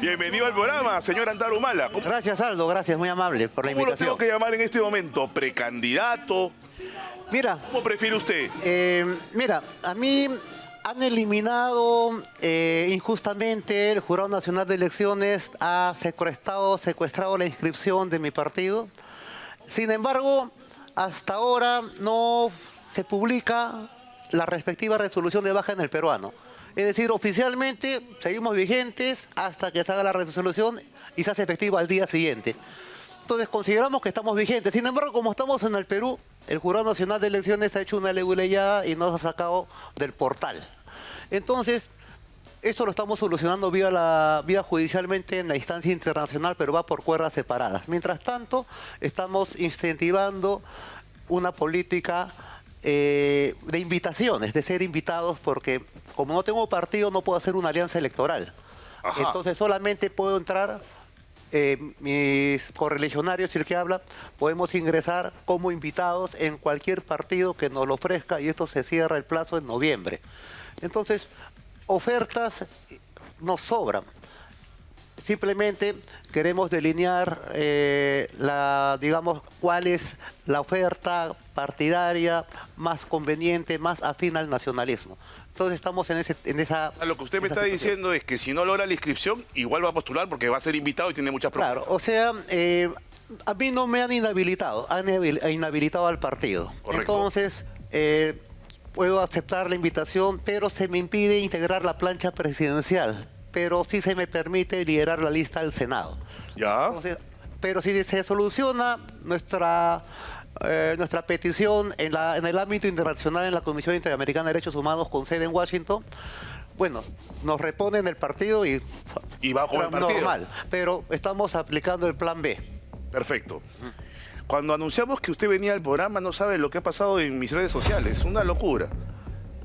Bienvenido al programa, señor Antaro Humala. Gracias, Aldo, gracias, muy amable por la ¿Cómo lo invitación. tengo que llamar en este momento? ¿Precandidato? Mira, ¿Cómo prefiere usted? mira, a mí han eliminado injustamente, el Jurado Nacional de Elecciones ha secuestrado la inscripción de mi partido. Sin embargo, hasta ahora no se publica la respectiva resolución de baja en el peruano. Es decir, oficialmente seguimos vigentes hasta que se haga la resolución y se hace efectiva al día siguiente. Entonces consideramos que estamos vigentes. Sin embargo, como estamos en el Perú, el Jurado Nacional de Elecciones ha hecho una leguleyada y nos ha sacado del portal. Entonces, esto lo estamos solucionando vía judicialmente en la instancia internacional, pero va por cuerdas separadas. Mientras tanto, estamos incentivando una política de invitaciones, de ser invitados, porque como no tengo partido no puedo hacer una alianza electoral. Ajá. Entonces solamente puedo entrar, mis correligionarios, si el que habla, podemos ingresar como invitados en cualquier partido que nos lo ofrezca y esto se cierra el plazo en noviembre. Entonces, ofertas nos sobran. Simplemente queremos delinear, digamos, cuál es la oferta partidaria más conveniente, más afín al nacionalismo. Entonces estamos en esa... Lo que usted me está diciendo es que si no logra la inscripción, igual va a postular porque va a ser invitado y tiene muchas propuestas. Claro, o sea, a mí no me han inhabilitado, han inhabilitado al partido. Correcto. Entonces, puedo aceptar la invitación, pero se me impide integrar la plancha presidencial. Pero sí se me permite liderar la lista del Senado. ¿Ya? Entonces, pero si se soluciona nuestra petición en el ámbito internacional, en la Comisión Interamericana de Derechos Humanos con sede en Washington, bueno, nos reponen el partido y va con el partido. normal, pero estamos aplicando el plan B. Perfecto. Cuando anunciamos que usted venía al programa, no sabe lo que ha pasado en mis redes sociales. Una locura.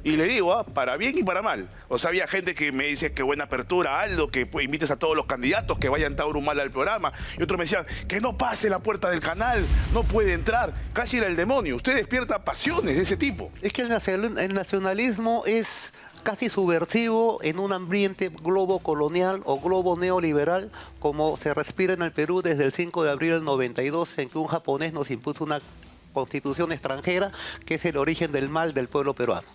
Y le digo, para bien y para mal. O sea, había gente que me dice que buena apertura, Aldo, que pues, invites a todos los candidatos, que vayan Tauro Humala al programa. Y otros me decían, que no pase la puerta del canal, no puede entrar. Casi era el demonio. Usted despierta pasiones de ese tipo. Es que el nacionalismo es casi subversivo en un ambiente globo colonial o globo neoliberal, como se respira en el Perú desde el 5 de abril del 92, en que un japonés nos impuso una constitución extranjera, que es el origen del mal del pueblo peruano.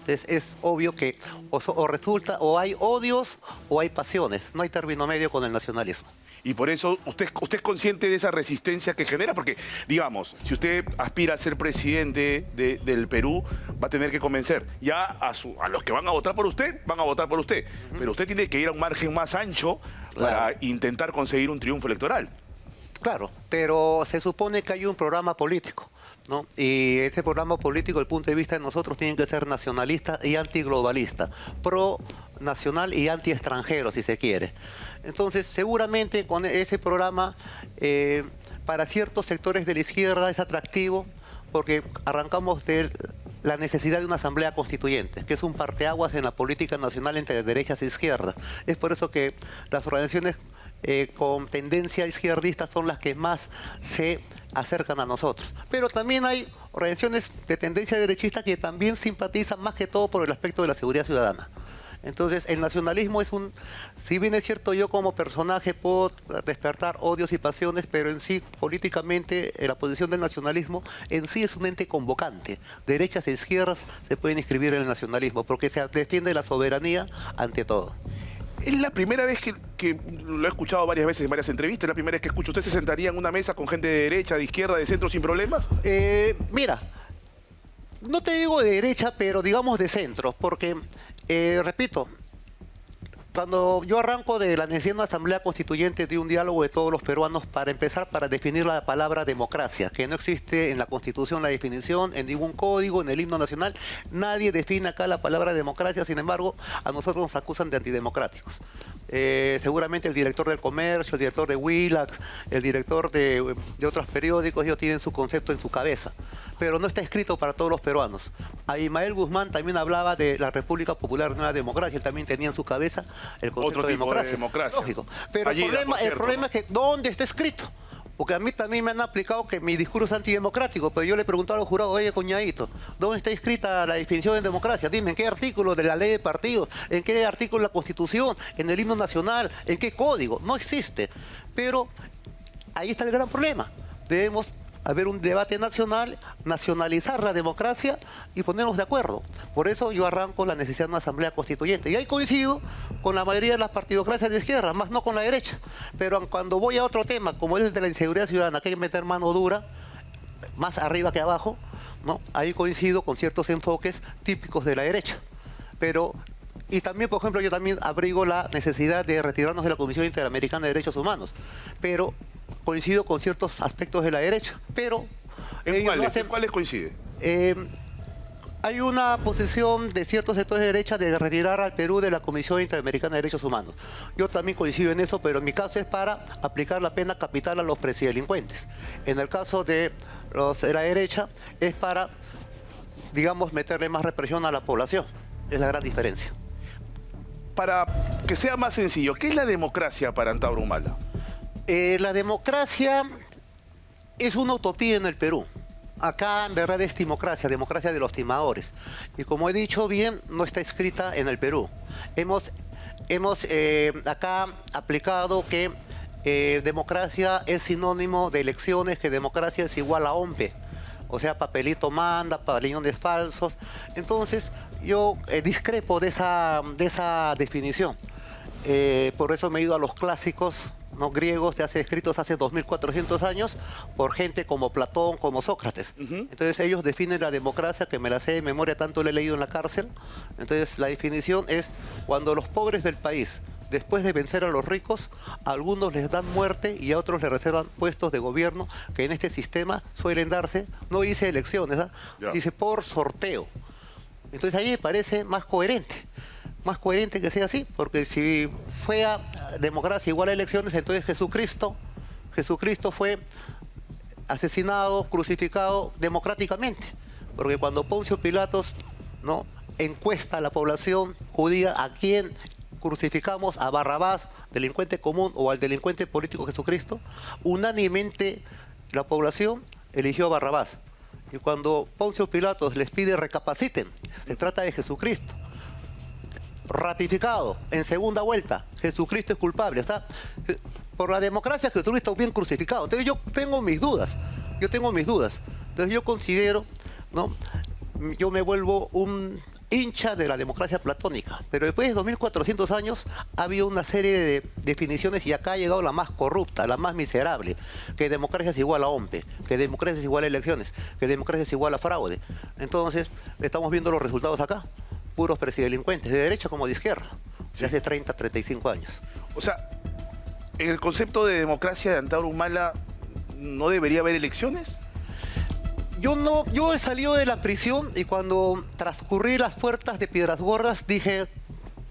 Entonces es obvio que o hay odios o hay pasiones, no hay término medio con el nacionalismo. Y por eso usted es consciente de esa resistencia que genera, porque, digamos, si usted aspira a ser presidente del Perú, va a tener que convencer ya a los que van a votar por usted, van a votar por usted. Pero usted tiene que ir a un margen más ancho para intentar conseguir un triunfo electoral. Claro, pero se supone que hay un programa político, ¿no? Y ese programa político, el punto de vista de nosotros, tiene que ser nacionalista y antiglobalista, pro nacional y anti extranjero, si se quiere. Entonces, seguramente con ese programa, para ciertos sectores de la izquierda es atractivo, porque arrancamos de la necesidad de una asamblea constituyente, que es un parteaguas en la política nacional entre derechas e izquierdas. Es por eso que las organizaciones con tendencia izquierdista son las que más se acercan a nosotros. Pero también hay organizaciones de tendencia derechista que también simpatizan más que todo por el aspecto de la seguridad ciudadana. Entonces, el nacionalismo es si bien es cierto, yo como personaje puedo despertar odios y pasiones, pero en sí, políticamente, la posición del nacionalismo en sí es un ente convocante. Derechas e izquierdas se pueden inscribir en el nacionalismo, porque se defiende la soberanía ante todo. Es la primera vez que lo he escuchado varias veces en varias entrevistas, es la primera vez que escucho. ¿Usted se sentaría en una mesa con gente de derecha, de izquierda, de centro sin problemas? Mira, no te digo de derecha, pero digamos de centro, porque, repito, cuando yo arranco de la necesidad de una asamblea constituyente, de un diálogo de todos los peruanos, para empezar, para definir la palabra democracia, que no existe en la Constitución la definición, en ningún código, en el himno nacional, nadie define acá la palabra democracia. Sin embargo, a nosotros nos acusan de antidemocráticos. Seguramente el director del Comercio, el director de Willax, el director de otros periódicos, ellos tienen su concepto en su cabeza, pero no está escrito para todos los peruanos. Abimael Guzmán también hablaba de la República Popular Nueva Democracia, él también tenía en su cabeza el concepto otro tipo de democracia. De democracia. Lógico. Pero Allí, el problema es que ¿dónde está escrito? Porque a mí también me han aplicado que mi discurso es antidemocrático, pero yo le pregunto a los jurados, oye, coñadito, ¿dónde está escrita la definición de democracia? Dime, ¿en qué artículo de la ley de partidos? ¿En qué artículo de la Constitución? ¿En el himno nacional? ¿En qué código? No existe. Pero ahí está el gran problema. Debemos haber un debate nacional, nacionalizar la democracia y ponernos de acuerdo. Por eso yo arranco la necesidad de una asamblea constituyente. Y ahí coincido con la mayoría de las partidocracias de izquierda, más no con la derecha. Pero cuando voy a otro tema, como es el de la inseguridad ciudadana, que hay que meter mano dura, más arriba que abajo, ¿no? Ahí coincido con ciertos enfoques típicos de la derecha. Pero, y también, por ejemplo, yo también abrigo la necesidad de retirarnos de la Comisión Interamericana de Derechos Humanos. Pero coincido con ciertos aspectos de la derecha, pero... ¿En cuáles coincide? Hay una posición de ciertos sectores de derecha de retirar al Perú de la Comisión Interamericana de Derechos Humanos. Yo también coincido en eso, pero en mi caso es para aplicar la pena capital a los presidelincuentes. En el caso de la derecha es para, digamos, meterle más represión a la población. Es la gran diferencia. Para que sea más sencillo, ¿qué es la democracia para Antauro Humala? La democracia es una utopía en el Perú. Acá en verdad es democracia de los timadores. Y como he dicho bien, no está escrita en el Perú. Hemos acá aplicado que democracia es sinónimo de elecciones, que democracia es igual a OMPE. O sea, papelito manda, pabellones falsos. Entonces, yo discrepo de esa definición. Por eso me he ido a los clásicos, ¿no?, griegos, escritos hace 2400 años por gente como Platón, como Sócrates. Entonces ellos definen la democracia, que me la sé de memoria, tanto la he leído en la cárcel. Entonces la definición es cuando los pobres del país, después de vencer a los ricos, a algunos les dan muerte y a otros les reservan puestos de gobierno, que en este sistema suelen darse, no dice elecciones, dice por sorteo. Entonces ahí me parece más coherente que sea así, porque si fuera democracia igual a elecciones, entonces Jesucristo fue asesinado, crucificado democráticamente, porque cuando Poncio Pilatos, ¿no?, encuesta a la población judía a quién crucificamos, a Barrabás, delincuente común, o al delincuente político Jesucristo, unánimemente la población eligió a Barrabás. Y cuando Poncio Pilatos les pide recapaciten, se trata de Jesucristo. Ratificado en segunda vuelta, Jesucristo es culpable. O sea, por la democracia Jesucristo es bien crucificado. Entonces yo tengo mis dudas. Entonces yo considero, ¿no?, yo me vuelvo un hincha de la democracia platónica. Pero después de 2400 años ha habido una serie de definiciones y acá ha llegado la más corrupta, la más miserable, que democracia es igual a OMPE, que democracia es igual a elecciones, que democracia es igual a fraude. Entonces estamos viendo los resultados acá. Puros presidelincuentes, de derecha como de izquierda, de hace 30, 35 años. O sea, en el concepto de democracia de Antauro Humala, ¿no debería haber elecciones? Yo he salido de la prisión y cuando transcurrí las puertas de Piedras Gordas dije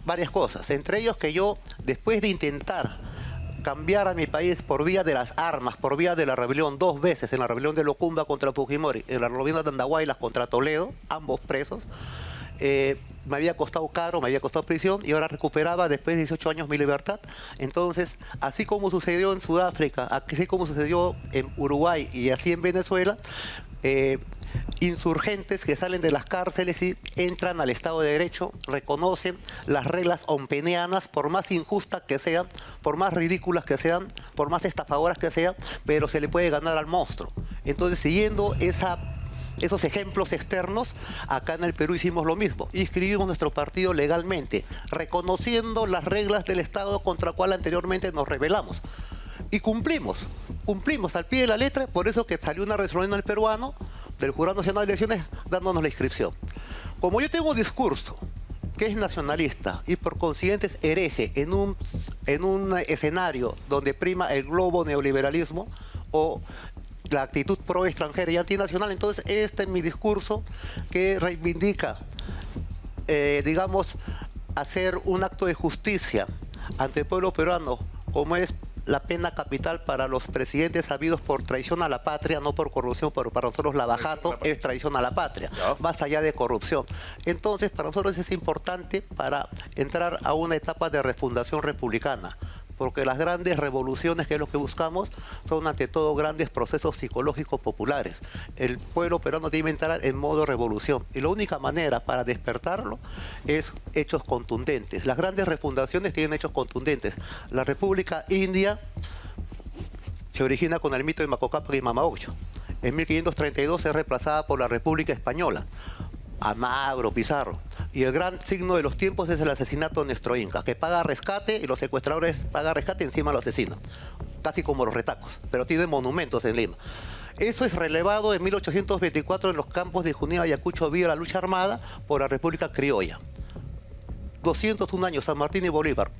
varias cosas, entre ellos que yo, después de intentar cambiar a mi país por vía de las armas, por vía de la rebelión, 2 veces, en la rebelión de Locumba contra Fujimori, en la rebelión de Andahuaylas contra Toledo, ambos presos, me había costado caro, me había costado prisión y ahora recuperaba después de 18 años mi libertad. Entonces, así como sucedió en Sudáfrica, así como sucedió en Uruguay y así en Venezuela, insurgentes que salen de las cárceles y entran al Estado de Derecho, reconocen las reglas ompenianas, por más injustas que sean, por más ridículas que sean, por más estafadoras que sean, pero se le puede ganar al monstruo. Entonces, siguiendo esos ejemplos externos, acá en el Perú hicimos lo mismo. Inscribimos nuestro partido legalmente, reconociendo las reglas del Estado contra el cual anteriormente nos rebelamos. Y cumplimos al pie de la letra, por eso que salió una resolución del peruano, del Jurado Nacional de Elecciones, dándonos la inscripción. Como yo tengo un discurso que es nacionalista y por consiguiente es hereje en un escenario donde prima el globo neoliberalismo o la actitud pro extranjera y antinacional, entonces este es mi discurso que reivindica, digamos, hacer un acto de justicia ante el pueblo peruano, como es la pena capital para los presidentes habidos por traición a la patria, no por corrupción, pero para nosotros lavajato es traición a la patria, más allá de corrupción. Entonces, para nosotros es importante para entrar a una etapa de refundación republicana, porque las grandes revoluciones, que es lo que buscamos, son ante todo grandes procesos psicológicos populares. El pueblo peruano debe entrar en modo revolución y la única manera para despertarlo es hechos contundentes. Las grandes refundaciones tienen hechos contundentes. La República India se origina con el mito de Manco Cápac y Mama Ocho. En 1532 es reemplazada por la República Española, Almagro, Pizarro. Y el gran signo de los tiempos es el asesinato de Néstor Inca, que paga rescate y los secuestradores pagan rescate y encima lo asesinan. Casi como los retacos, pero tienen monumentos en Lima. Eso es relevado en 1824 en los campos de Junín, Ayacucho, vía la lucha armada por la República Criolla. 201 años, San Martín y Bolívar,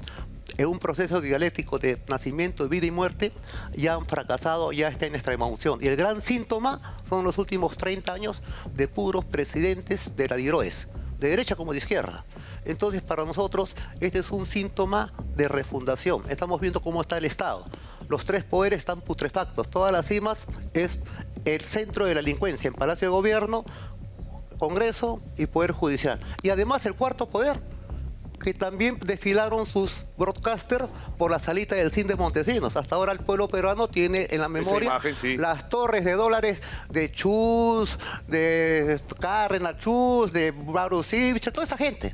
en un proceso dialéctico de nacimiento, vida y muerte, ya han fracasado, ya está en extrema unción. Y el gran síntoma son los últimos 30 años de puros presidentes de la DIROES, de derecha como de izquierda. Entonces, para nosotros, este es un síntoma de refundación. Estamos viendo cómo está el Estado. Los tres poderes están putrefactos. Todas las cimas es el centro de la delincuencia, en Palacio de Gobierno, Congreso y Poder Judicial. Y además el cuarto poder, que también desfilaron sus broadcasters por la salita del CIN de Montesinos. Hasta ahora el pueblo peruano tiene en la memoria imagen, sí, las torres de dólares de Chus, de Cárdenas Chus, de Barusivich, toda esa gente.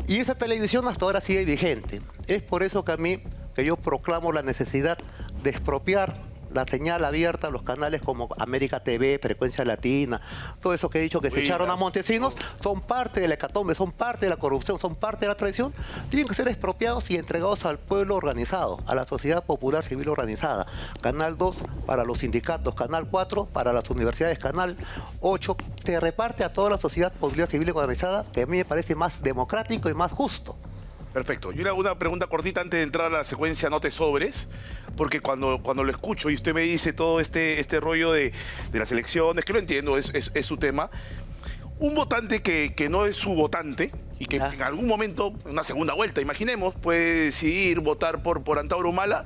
Y esa televisión hasta ahora sigue vigente. Es por eso que yo proclamo la necesidad de expropiar la señal abierta, los canales como América TV, Frecuencia Latina, todo eso que he dicho que se echaron a Montesinos, son parte de la hecatombe, son parte de la corrupción, son parte de la traición, tienen que ser expropiados y entregados al pueblo organizado, a la sociedad popular civil organizada. Canal 2 para los sindicatos, Canal 4 para las universidades, Canal 8 se reparte a toda la sociedad popular civil organizada, que a mí me parece más democrático y más justo. Perfecto. Yo le hago una pregunta cortita antes de entrar a la secuencia No te sobres, porque cuando lo escucho y usted me dice todo este rollo de las elecciones, que lo entiendo, es su tema, un votante que no es su votante y que en algún momento, en una segunda vuelta, imaginemos, puede decidir votar por Antauro Humala,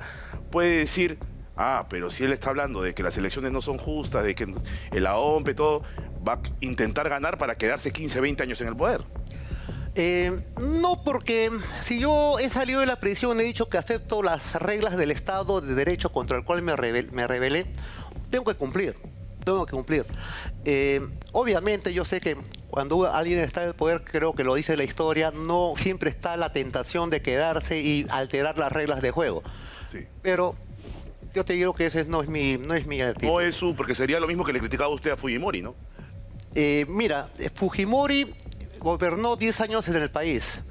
puede decir, pero si él está hablando de que las elecciones no son justas, de que el AOMP, todo, va a intentar ganar para quedarse 15, 20 años en el poder. No, porque si yo he salido de la prisión, he dicho que acepto las reglas del Estado de Derecho contra el cual me rebelé, tengo que cumplir. Obviamente yo sé que cuando alguien está en el poder, creo que lo dice la historia, no siempre está la tentación de quedarse y alterar las reglas de juego. Sí. Pero yo te digo que ese no es mi actitud. No es su, porque sería lo mismo que le criticaba usted a Fujimori, ¿no? Mira, Fujimori gobernó 10 años en el país.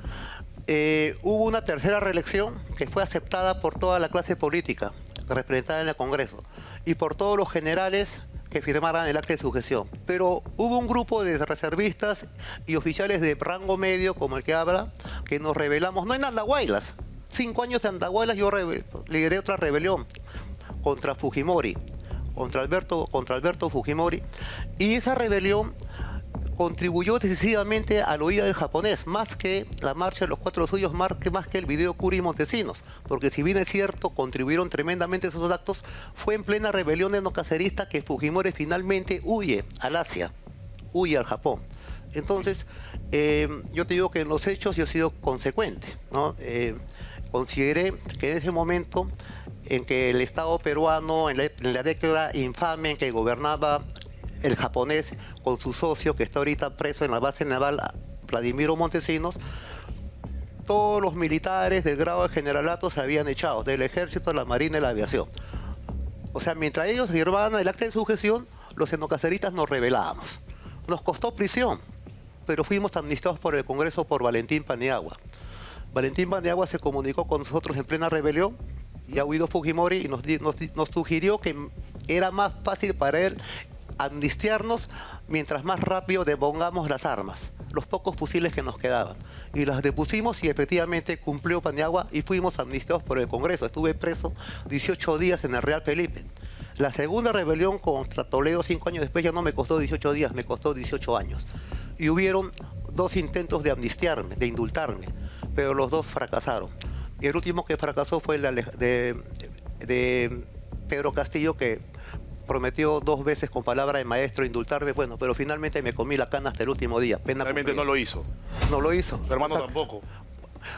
Hubo una tercera reelección que fue aceptada por toda la clase política representada en el Congreso y por todos los generales que firmaran el acta de sujeción. Pero hubo un grupo de reservistas y oficiales de rango medio, como el que habla, que nos rebelamos, no en Andahuaylas. 5 años de Andahuaylas yo lideré otra rebelión contra Fujimori, contra Alberto Fujimori, y esa rebelión contribuyó decisivamente a la huida del japonés, más que la marcha de los 4 suyos, más que el video Curi y Montesinos, porque si bien es cierto, contribuyeron tremendamente a esos actos, fue en plena rebelión etnocacerista que Fujimori finalmente huye al Asia, huye al Japón. Entonces, yo te digo que en los hechos yo he sido consecuente, ¿no? Consideré que en ese momento en que el Estado peruano, en la década infame en que gobernaba el japonés con su socio que está ahorita preso en la base naval Vladimiro Montesinos, todos los militares del grado de generalato se habían echado del ejército, la marina y la aviación. O sea, mientras ellos firmaban el acta de sujeción, los etnocaceritas nos rebelábamos. Nos costó prisión, pero fuimos amnistiados por el Congreso por Valentín Paniagua. Valentín Paniagua se comunicó con nosotros en plena rebelión, y ha huido Fujimori y nos sugirió que era más fácil para él amnistiarnos mientras más rápido depongamos las armas, los pocos fusiles que nos quedaban. Y las depusimos y efectivamente cumplió Paniagua y fuimos amnistiados por el Congreso. Estuve preso 18 días en el Real Felipe. La segunda rebelión contra Toledo 5 años después ya no me costó 18 días, me costó 18 años. Y hubieron 2 intentos de amnistiarme, de indultarme, pero los 2 fracasaron. Y el último que fracasó fue el de Pedro Castillo, que prometió 2 veces con palabra de maestro indultarme, bueno, pero finalmente me comí la cana hasta el último día. Pena Realmente cumplida. no lo hizo. No lo hizo. Su hermano tampoco.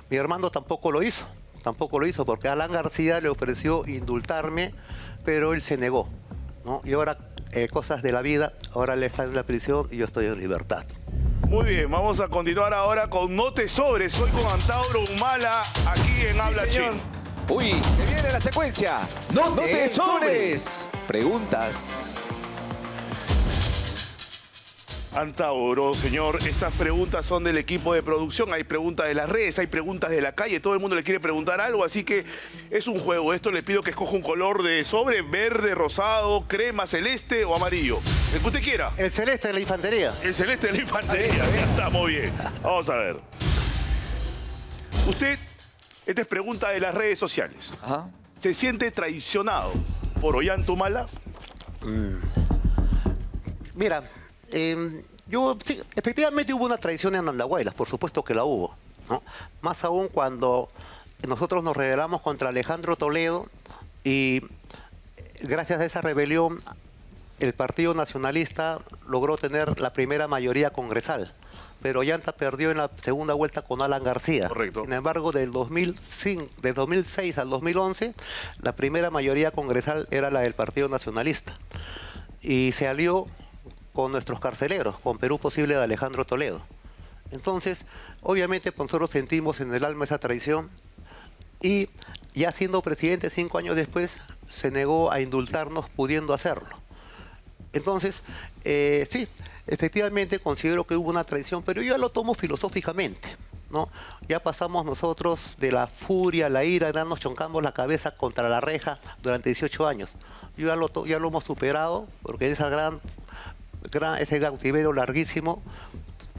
Mi hermano tampoco lo hizo. tampoco lo hizo, porque Alan García le ofreció indultarme, pero él se negó, ¿no? Y ahora, cosas de la vida, ahora él está en la prisión y yo estoy en libertad. Muy bien, vamos a continuar ahora con No Te Sobres. Hoy con Antauro Humala, aquí en Habla señor. Chin. Uy, que viene la secuencia. No te sobres. Preguntas. Antauro, señor, estas preguntas son del equipo de producción. Hay preguntas de las redes, hay preguntas de la calle. Todo el mundo le quiere preguntar algo, así que es un juego. Esto le pido que escoja un color de sobre: verde, rosado, crema, celeste o amarillo. El que usted quiera. El celeste de la infantería. El celeste de la infantería. Ya está, muy bien. Vamos a ver. Usted, esta es pregunta de las redes sociales. Ajá. ¿Se siente traicionado por Ollanta Humala? Mira, sí, efectivamente hubo una traición en Andahuaylas, por supuesto que la hubo, ¿no? Más aún cuando nosotros nos rebelamos contra Alejandro Toledo y gracias a esa rebelión el Partido Nacionalista logró tener la primera mayoría congresal, pero Ollanta perdió en la segunda vuelta con Alan García. Correcto. Sin embargo, del 2006 al 2011, la primera mayoría congresal era la del Partido Nacionalista y se alió con nuestros carceleros, con Perú Posible de Alejandro Toledo. Entonces, obviamente nosotros sentimos en el alma esa traición y ya siendo presidente 5 años después, se negó a indultarnos pudiendo hacerlo. Entonces, sí, efectivamente considero que hubo una traición, pero yo ya lo tomo filosóficamente, ¿no? Ya pasamos nosotros de la furia, la ira, nos choncamos la cabeza contra la reja durante 18 años. Yo ya lo hemos superado, porque ese cautiverio larguísimo,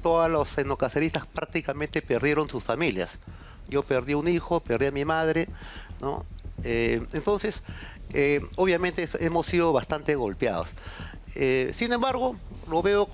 todos los etnocaceristas prácticamente perdieron sus familias. Yo perdí un hijo, perdí a mi madre, ¿no? Entonces, obviamente hemos sido bastante golpeados. Sin embargo, lo veo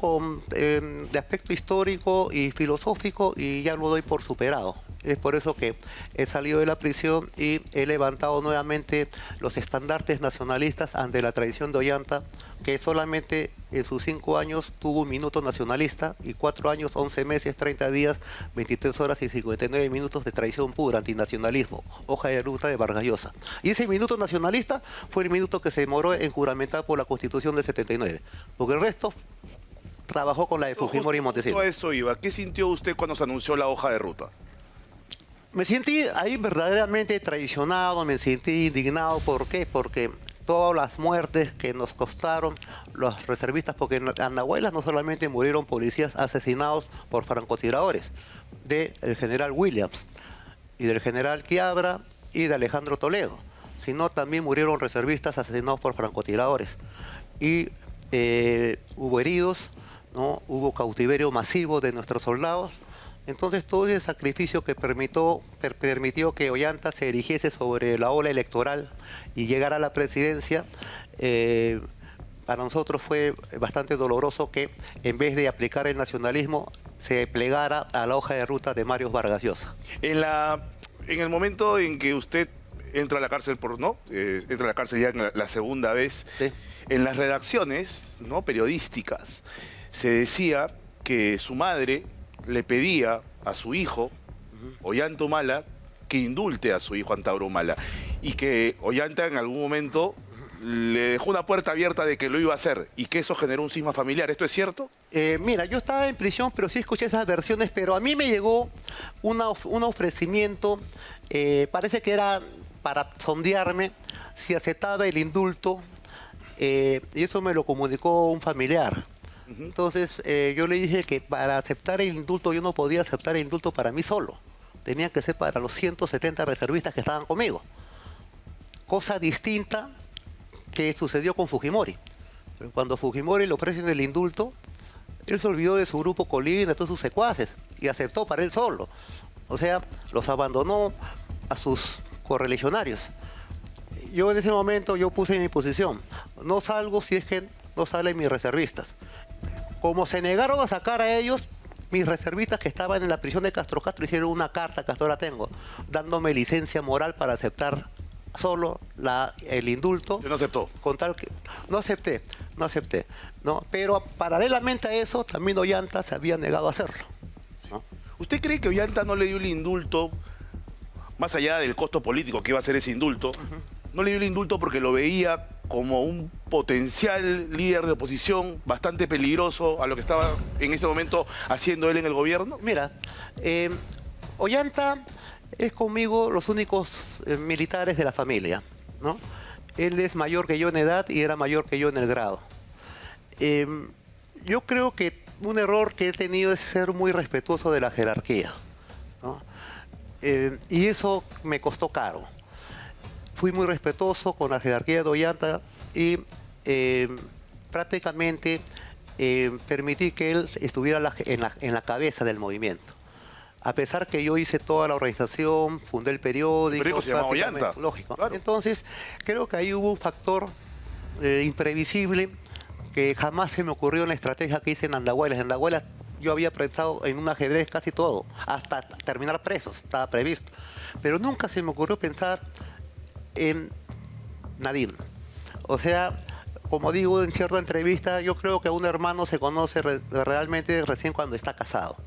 de aspecto histórico y filosófico y ya lo doy por superado. Es por eso que he salido de la prisión y he levantado nuevamente los estandartes nacionalistas ante la traición de Ollanta, que solamente en sus 5 años tuvo un minuto nacionalista y 4 años, 11 meses, 30 días, 23 horas y 59 minutos de traición pura, antinacionalismo, hoja de ruta de Vargas Llosa. Y ese minuto nacionalista fue el minuto que se demoró en juramentar por la Constitución del 79, porque el resto trabajó con la de Fujimori y Montesinos. Justo a eso iba. ¿Qué sintió usted cuando se anunció la hoja de ruta? Me sentí ahí verdaderamente traicionado, me sentí indignado. ¿Por qué? Porque todas las muertes que nos costaron los reservistas, porque en Andahuaylas no solamente murieron policías asesinados por francotiradores, del general Williams y del general Quiabra y de Alejandro Toledo, sino también murieron reservistas asesinados por francotiradores. Y hubo heridos, ¿no? Hubo cautiverio masivo de nuestros soldados. Entonces todo ese sacrificio que permitió que Ollanta se erigiese sobre la ola electoral y llegara a la presidencia, para nosotros fue bastante doloroso que en vez de aplicar el nacionalismo se plegara a la hoja de ruta de Mario Vargas Llosa. En el momento en que usted entra a la cárcel entra a la cárcel ya en la segunda vez, Sí. en las redacciones, ¿no?, periodísticas, se decía que su madre le pedía a su hijo, Ollanta Humala, que indulte a su hijo Antauro Humala, y que Ollanta en algún momento le dejó una puerta abierta de que lo iba a hacer y que eso generó un cisma familiar. ¿Esto es cierto? Mira, yo estaba en prisión, pero sí escuché esas versiones, pero a mí me llegó un ofrecimiento, parece que era para sondearme si aceptaba el indulto, y eso me lo comunicó un familiar. Entonces yo le dije que para aceptar el indulto yo no podía aceptar el indulto para mí solo. Tenía que ser para los 170 reservistas que estaban conmigo. Cosa distinta que sucedió con Fujimori. Pero cuando Fujimori le ofrecen el indulto, él se olvidó de su grupo Colina, de todos sus secuaces, y aceptó para él solo. O sea, los abandonó a sus correligionarios. Yo en ese momento yo puse mi posición. No salgo si es que no salen mis reservistas. Como se negaron a sacar a ellos, mis reservistas que estaban en la prisión de Castro hicieron una carta que hasta ahora tengo, dándome licencia moral para aceptar solo el indulto. ¿Usted no aceptó? Con tal que no acepté, ¿no? Pero paralelamente a eso, también Ollanta se había negado a hacerlo, ¿no? ¿Usted cree que Ollanta no le dio el indulto más allá del costo político que iba a ser ese indulto, no le dio el indulto porque lo veía como un potencial líder de oposición bastante peligroso a lo que estaba en ese momento haciendo él en el gobierno? Mira, Ollanta es conmigo los únicos militares de la familia, ¿no? Él es mayor que yo en edad y era mayor que yo en el grado. Yo creo que un error que he tenido es ser muy respetuoso de la jerarquía, ¿no? Y eso me costó caro. Fui muy respetuoso con la jerarquía de Ollanta y prácticamente permití que él estuviera en la cabeza del movimiento. A pesar que yo hice toda la organización, fundé el periódico. El periódico se llamaba prácticamente, Ollanta. lógico. Claro. Entonces, creo que ahí hubo un factor imprevisible que jamás se me ocurrió en la estrategia que hice en Andahuaylas. En Andahuaylas yo había pensado en un ajedrez casi todo, hasta terminar presos, estaba previsto. Pero nunca se me ocurrió pensar en Nadine. O sea, como digo en cierta entrevista, yo creo que un hermano se conoce realmente recién cuando está casado.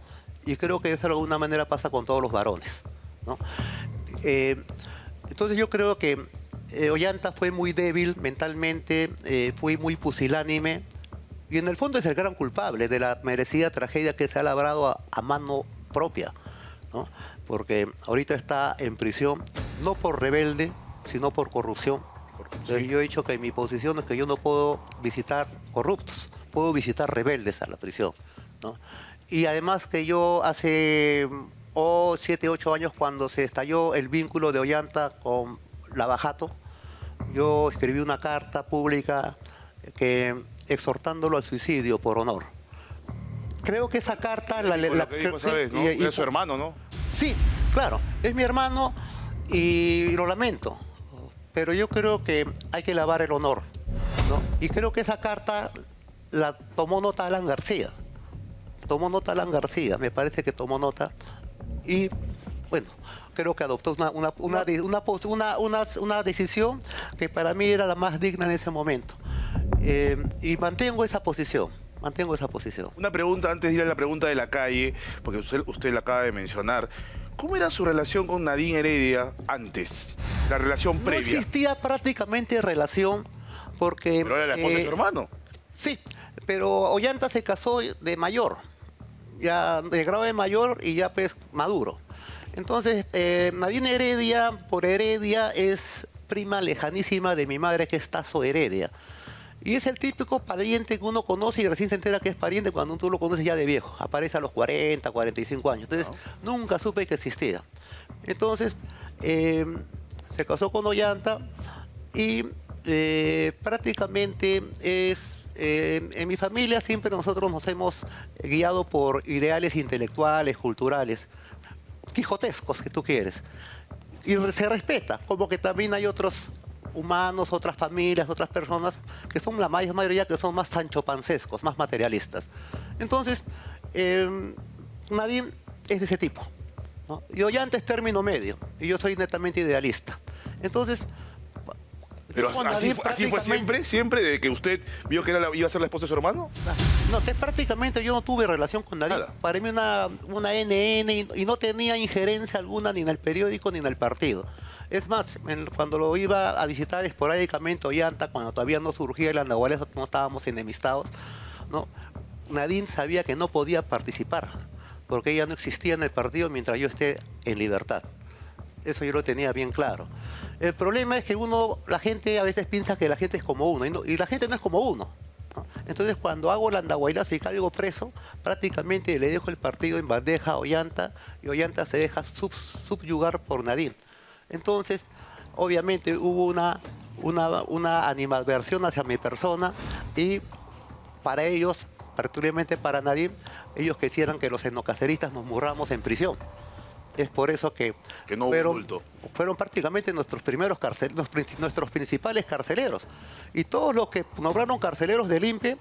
Y creo que eso de alguna manera pasa con todos los varones, ¿no? Entonces yo creo que Ollanta fue muy débil mentalmente, fue muy pusilánime, y en el fondo es el gran culpable de la merecida tragedia que se ha labrado a mano propia, ¿no? Porque ahorita está en prisión, no por rebelde, sino por corrupción. Yo he dicho que mi posición es que yo no puedo visitar corruptos, puedo visitar rebeldes a la prisión, ¿no? Y además que yo hace 7, 8 años, cuando se estalló el vínculo de Ollanta con Lavajato, yo escribí una carta pública exhortándolo al suicidio por honor. Creo que esa carta... Lo que dijo esa vez, ¿no? Es su hermano, ¿no? Sí, claro, es mi hermano y lo lamento, pero yo creo que hay que lavar el honor, ¿no? Y creo que esa carta la tomó nota Alan García. Me parece que tomó nota y, bueno, creo que adoptó una decisión que para mí era la más digna en ese momento. Y mantengo esa posición. Una pregunta antes de ir a la pregunta de la calle, porque usted la acaba de mencionar. ¿Cómo era su relación con Nadine Heredia antes? La relación previa. No existía prácticamente relación porque... Pero era la esposa de su hermano. Sí, pero Ollanta se casó de mayor, ya de grado de mayor y ya pues maduro. Entonces, Nadine Heredia, por Heredia, es prima lejanísima de mi madre, que es Tasso Heredia. Y es el típico pariente que uno conoce y recién se entera que es pariente cuando tú lo conoces ya de viejo. Aparece a los 40, 45 años. Entonces, nunca supe que existía. Entonces, se casó con Ollanta y prácticamente es... en mi familia siempre nosotros nos hemos guiado por ideales intelectuales, culturales, quijotescos, que tú quieres. Y se respeta, como que también hay otros humanos, otras familias, otras personas que son la mayoría que son más sanchopancescos, más materialistas. Entonces, Nadine es de ese tipo, ¿no? Y Ollanta es término medio, y yo soy netamente idealista. Entonces... Pero así fue siempre, desde que usted vio que iba a ser la esposa de su hermano. No, que prácticamente yo no tuve relación con nadie. Nada. Para mí una NN y no tenía injerencia alguna ni en el periódico ni en el partido. Es más, cuando lo iba a visitar esporádicamente Ollanta, cuando todavía no surgía el Andahuaylas, no estábamos enemistados, ¿no? Nadine sabía que no podía participar, porque ella no existía en el partido mientras yo esté en libertad. Eso yo lo tenía bien claro. El problema es que la gente a veces piensa que la gente es como uno, y la gente no es como uno, ¿no? Entonces, cuando hago el Andahuaylazo y caigo preso, prácticamente le dejo el partido en bandeja a Ollanta, y Ollanta se deja subyugar por Nadine. Entonces, obviamente hubo una animadversión hacia mi persona, y para ellos, particularmente para Nadine, ellos quisieran que los etnocaceristas nos murramos en prisión. Es por eso que no hubo indulto. Fueron prácticamente nuestros principales carceleros. Y todos los que nombraron carceleros del INPE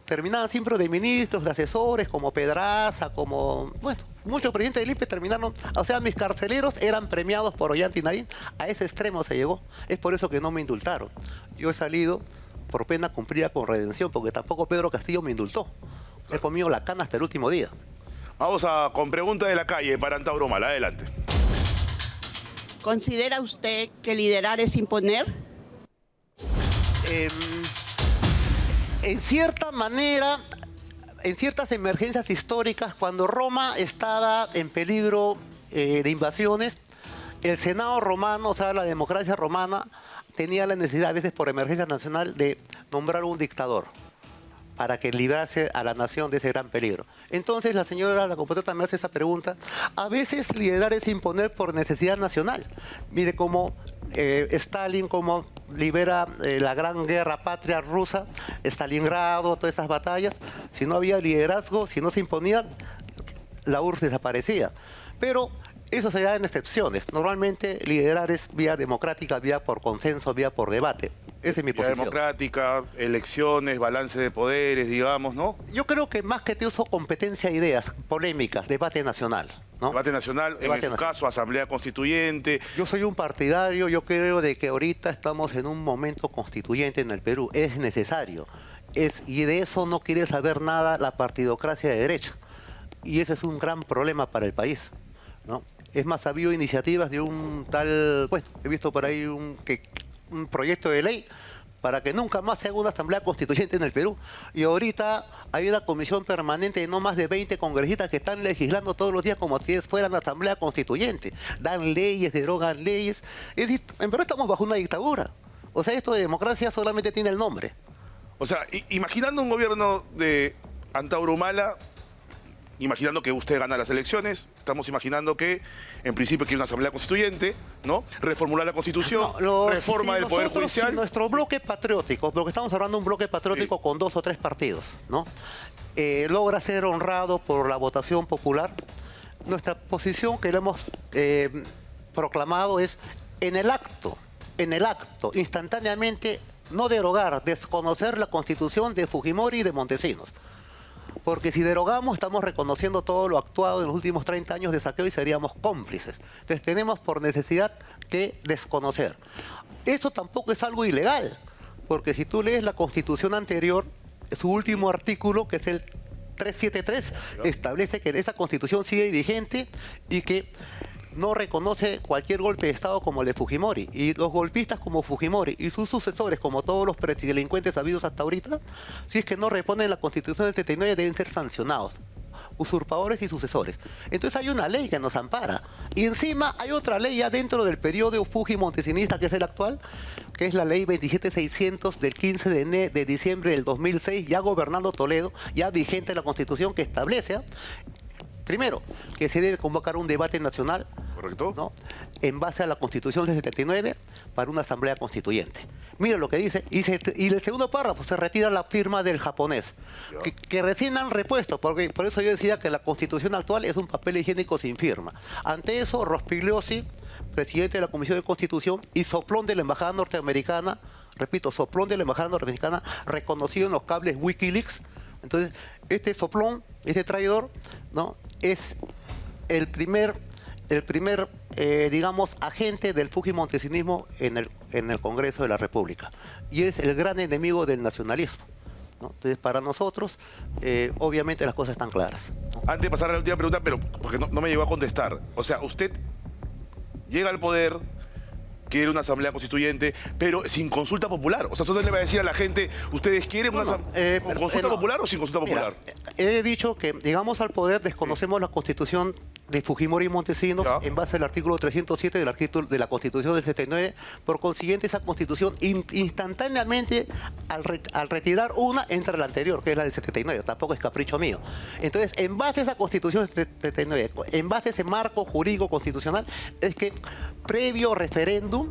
terminaban siempre de ministros, de asesores, como Pedraza, como... Bueno, muchos presidentes del INPE terminaron... O sea, mis carceleros eran premiados por Ollanta y Nadine. A ese extremo se llegó. Es por eso que no me indultaron. Yo he salido por pena cumplida con redención, porque tampoco Pedro Castillo me indultó. He comido la cana hasta el último día. Vamos con preguntas de la calle para Antauro Mala. Adelante. ¿Considera usted que liderar es imponer? En cierta manera, en ciertas emergencias históricas, cuando Roma estaba en peligro de invasiones, el Senado romano, o sea, la democracia romana, tenía la necesidad, a veces por emergencia nacional, de nombrar un dictador para que librase a la nación de ese gran peligro. Entonces la señora, la compatriota, me hace esa pregunta. A veces liderar es imponer por necesidad nacional. Mire cómo Stalin, como libera la gran guerra patria rusa, Stalingrado, todas esas batallas. Si no había liderazgo, si no se imponía, la URSS desaparecía. Pero eso se da en excepciones. Normalmente liderar es vía democrática, vía por consenso, vía por debate. Esa es mi posición. Democrática, elecciones, balance de poderes, digamos, ¿no? Yo creo que más que te uso competencia de ideas, polémicas, debate nacional, ¿no? Debate nacional, Debate en su nacional. caso, Asamblea Constituyente. Yo soy un partidario, yo creo de que ahorita estamos en un momento constituyente en el Perú. Es necesario. Y de eso no quiere saber nada la partidocracia de derecha. Y ese es un gran problema para el país, ¿no? Es más, ha habido iniciativas de un tal, bueno, he visto por ahí un proyecto de ley para que nunca más se haga una asamblea constituyente en el Perú. Y ahorita hay una comisión permanente de no más de 20 congresistas que están legislando todos los días como si fueran asamblea constituyente. Dan leyes, derogan leyes. Es decir, en verdad estamos bajo una dictadura. O sea, esto de democracia solamente tiene el nombre. O sea, imaginando un gobierno de Antauro Humala, imaginando que usted gana las elecciones, estamos imaginando que en principio quiere una asamblea constituyente, ¿no? Reformular la Constitución, reforma del Poder Judicial. Si nuestro bloque patriótico, porque estamos hablando de un bloque patriótico con 2 o 3 partidos, ¿no? Logra ser honrado por la votación popular. Nuestra posición que le hemos proclamado es en el acto, instantáneamente, no derogar, desconocer la Constitución de Fujimori y de Montesinos. Porque si derogamos, estamos reconociendo todo lo actuado en los últimos 30 años de saqueo y seríamos cómplices. Entonces tenemos por necesidad que desconocer. Eso tampoco es algo ilegal, porque si tú lees la Constitución anterior, su último artículo, que es el 373, establece que esa Constitución sigue vigente y que no reconoce cualquier golpe de Estado como el de Fujimori. Y los golpistas como Fujimori y sus sucesores, como todos los presidelincuentes habidos hasta ahorita, si es que no reponen la Constitución del 79, deben ser sancionados. Usurpadores y sucesores. Entonces hay una ley que nos ampara. Y encima hay otra ley ya dentro del periodo Fuji-montesinista, que es el actual, que es la ley 27600 del 15 de diciembre del 2006, ya gobernando Toledo, ya vigente la Constitución, que establece... Primero, que se debe convocar un debate nacional, ¿correcto?, ¿no?, en base a la Constitución del 79 para una asamblea constituyente. Mira lo que dice, y el segundo párrafo se retira la firma del japonés, que recién han repuesto, porque por eso yo decía que la Constitución actual es un papel higiénico sin firma. Ante eso, Rospigliosi, presidente de la Comisión de Constitución y soplón de la Embajada Norteamericana, repito, soplón de la Embajada Norteamericana, reconocido en los cables Wikileaks. Entonces, este soplón, este traidor, ¿no?, es el primer digamos, agente del fujimontesinismo en el Congreso de la República. Y es el gran enemigo del nacionalismo, ¿no? Entonces, para nosotros, obviamente las cosas están claras, ¿no? Antes de pasar a la última pregunta, pero porque no me llegó a contestar. O sea, usted llega al poder, quiere una asamblea constituyente, pero sin consulta popular. O sea, ¿usted le va a decir a la gente, ustedes quieren una con consulta popular o sin consulta popular? Mira, he dicho que llegamos al poder, desconocemos la Constitución de Fujimori y Montesinos en base al artículo 307 de la Constitución del 79. Por consiguiente, esa Constitución instantáneamente, al retirar una, entra la anterior, que es la del 79. Tampoco es capricho mío. Entonces, en base a esa Constitución del 79, en base a ese marco jurídico constitucional, es que previo referéndum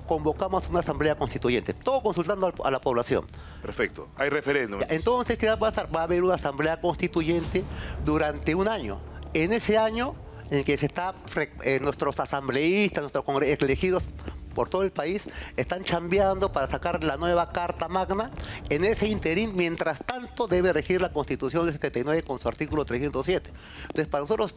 convocamos una asamblea constituyente, todo consultando a la población. Perfecto, hay referéndum. Entonces, ¿qué va a pasar? Va a haber una asamblea constituyente durante un año. En ese año en que se está, nuestros asambleístas, nuestros elegidos por todo el país, están chambeando para sacar la nueva Carta Magna. En ese interín, mientras tanto, debe regir la Constitución del 79 con su artículo 307. Entonces, para nosotros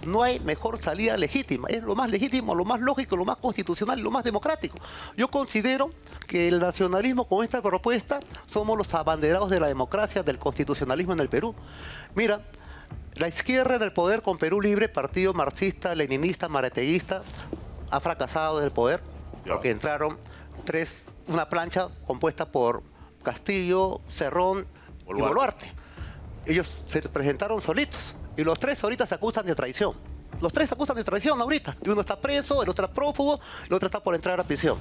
no hay mejor salida legítima. Es lo más legítimo, lo más lógico, lo más constitucional y lo más democrático. Yo considero que el nacionalismo con esta propuesta somos los abanderados de la democracia, del constitucionalismo en el Perú. Mira, la izquierda del poder con Perú Libre, partido marxista, leninista, marateísta, ha fracasado en el poder, Ya. porque entraron una plancha compuesta por Castillo, Cerrón y Boluarte. Boluarte. Ellos se presentaron solitos y los tres ahorita se acusan de traición. Los tres se acusan de traición ahorita. Y uno está preso, el otro está prófugo, el otro está por entrar a prisión.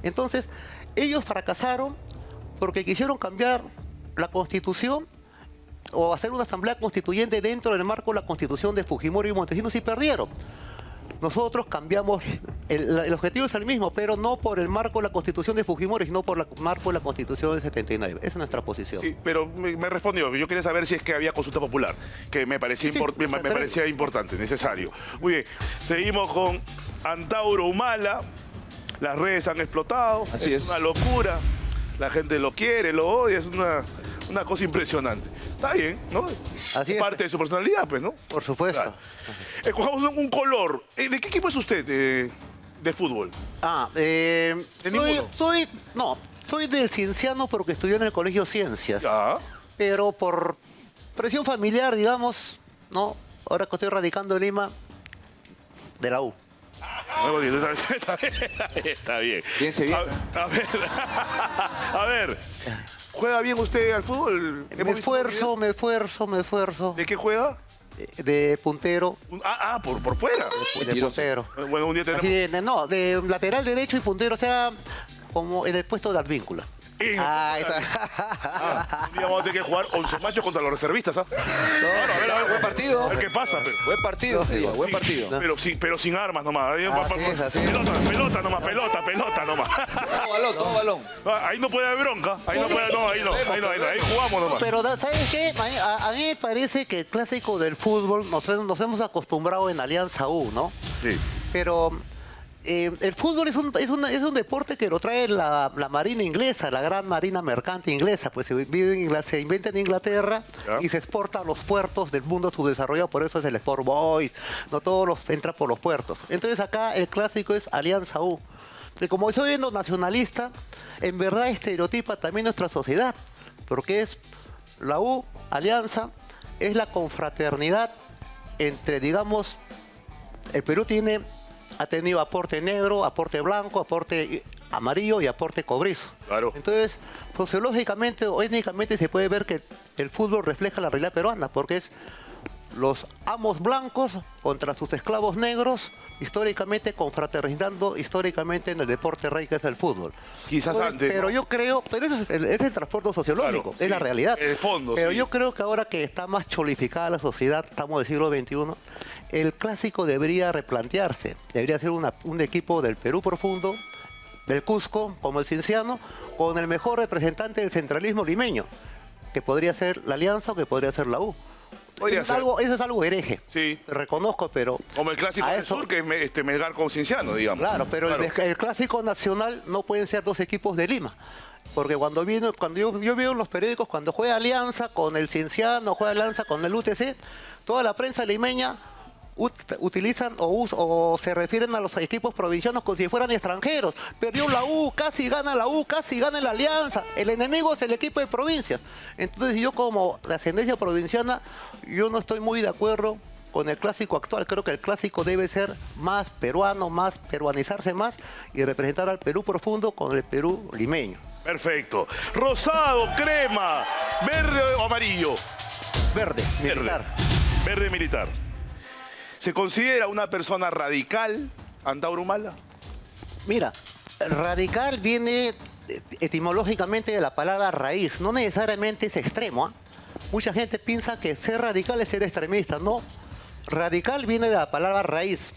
Entonces, ellos fracasaron porque quisieron cambiar la Constitución o hacer una asamblea constituyente dentro del marco de la Constitución de Fujimori y Montesinos y perdieron. Nosotros cambiamos, el objetivo es el mismo, pero no por el marco de la Constitución de Fujimori, sino por el marco de la Constitución del 79. Esa es nuestra posición. Sí, pero me respondió. Yo quería saber si es que había consulta popular, que me parecía, Sí, me parecía importante, necesario. Muy bien, seguimos con Antauro Humala. Las redes han explotado. Así es. Una locura. La gente lo quiere, lo odia. Es una cosa impresionante. Está bien, ¿no? Así es. Parte de su personalidad, pues, ¿no? Por supuesto. Claro. Escojamos un color. ¿De qué equipo es usted de fútbol? Ninguno. Soy del Cienciano porque estudié en el Colegio Ciencias. Ya. Pero por presión familiar, digamos, ¿no? Ahora que estoy radicando en Lima, de la U. Muy bonito, está bien. Está bien. Piense bien. A ver, ¿juega bien usted al fútbol? Me esfuerzo. ¿De qué juega? De puntero. Por fuera. De Mentiroso. puntero. Bueno, un día tenemos... Así de lateral derecho y puntero, o sea, como en el puesto de Advíncula. Ahí está. Un día vamos a tener que jugar 11 machos contra los reservistas, ¿ah? Claro, a ver. Buen partido. A ver qué pasa, pero... Buen partido, digo, buen partido. Pero sin armas nomás. Así es. Pelota nomás. Todo balón. Ahí no puede haber bronca. Ahí jugamos nomás. Pero, ¿sabes qué? A mí me parece que el clásico del fútbol nos hemos acostumbrado en Alianza U, ¿no? Sí. Pero el fútbol es un deporte que lo trae la marina inglesa, la gran marina mercante inglesa. Pues se inventa en Inglaterra Ya. y se exporta a los puertos del mundo subdesarrollado. Por eso es el Sport Boys. No todos entra por los puertos. Entonces acá el clásico es Alianza U. Y como estoy viendo nacionalista, en verdad estereotipa también nuestra sociedad. Porque es la U, Alianza, es la confraternidad entre, digamos, el Perú ha tenido aporte negro, aporte blanco, aporte amarillo y aporte cobrizo. Claro. Entonces, sociológicamente o étnicamente se puede ver que el fútbol refleja la realidad peruana, porque es los amos blancos contra sus esclavos negros, históricamente confraternizando históricamente en el deporte rey que es el fútbol. Quizás antes, Pero ¿no? yo creo, pero eso es el transporte sociológico, Claro, es la sí, realidad. el fondo, pero sí. yo creo que ahora que está más cholificada la sociedad, estamos del siglo XXI, el clásico debería replantearse. Debería ser un equipo del Perú profundo, del Cusco, como el Cienciano, con el mejor representante del centralismo limeño, que podría ser la Alianza o que podría ser la U. Podría ser. Eso es algo hereje. Sí. Reconozco, pero... Como el clásico a del eso- sur, que es Melgar con Cienciano, digamos. Claro, pero el clásico nacional no pueden ser dos equipos de Lima. Porque cuando yo veo en los periódicos, cuando juega Alianza con el Cienciano, juega Alianza con el UTC, toda la prensa limeña utilizan o se refieren a los equipos provincianos como si fueran extranjeros. Perdió la U, casi gana la U, casi gana la Alianza. El enemigo es el equipo de provincias. Entonces yo como de ascendencia provinciana, yo no estoy muy de acuerdo con el clásico actual. Creo que el clásico debe ser más peruano, más peruanizarse más y representar al Perú profundo con el Perú limeño. Perfecto. Rosado, crema, verde o amarillo. Verde, militar. Verde militar. ¿Se considera una persona radical, Antauro Humala? Mira, radical viene etimológicamente de la palabra raíz, no necesariamente es extremo. Mucha gente piensa que ser radical es ser extremista, no. Radical viene de la palabra raíz,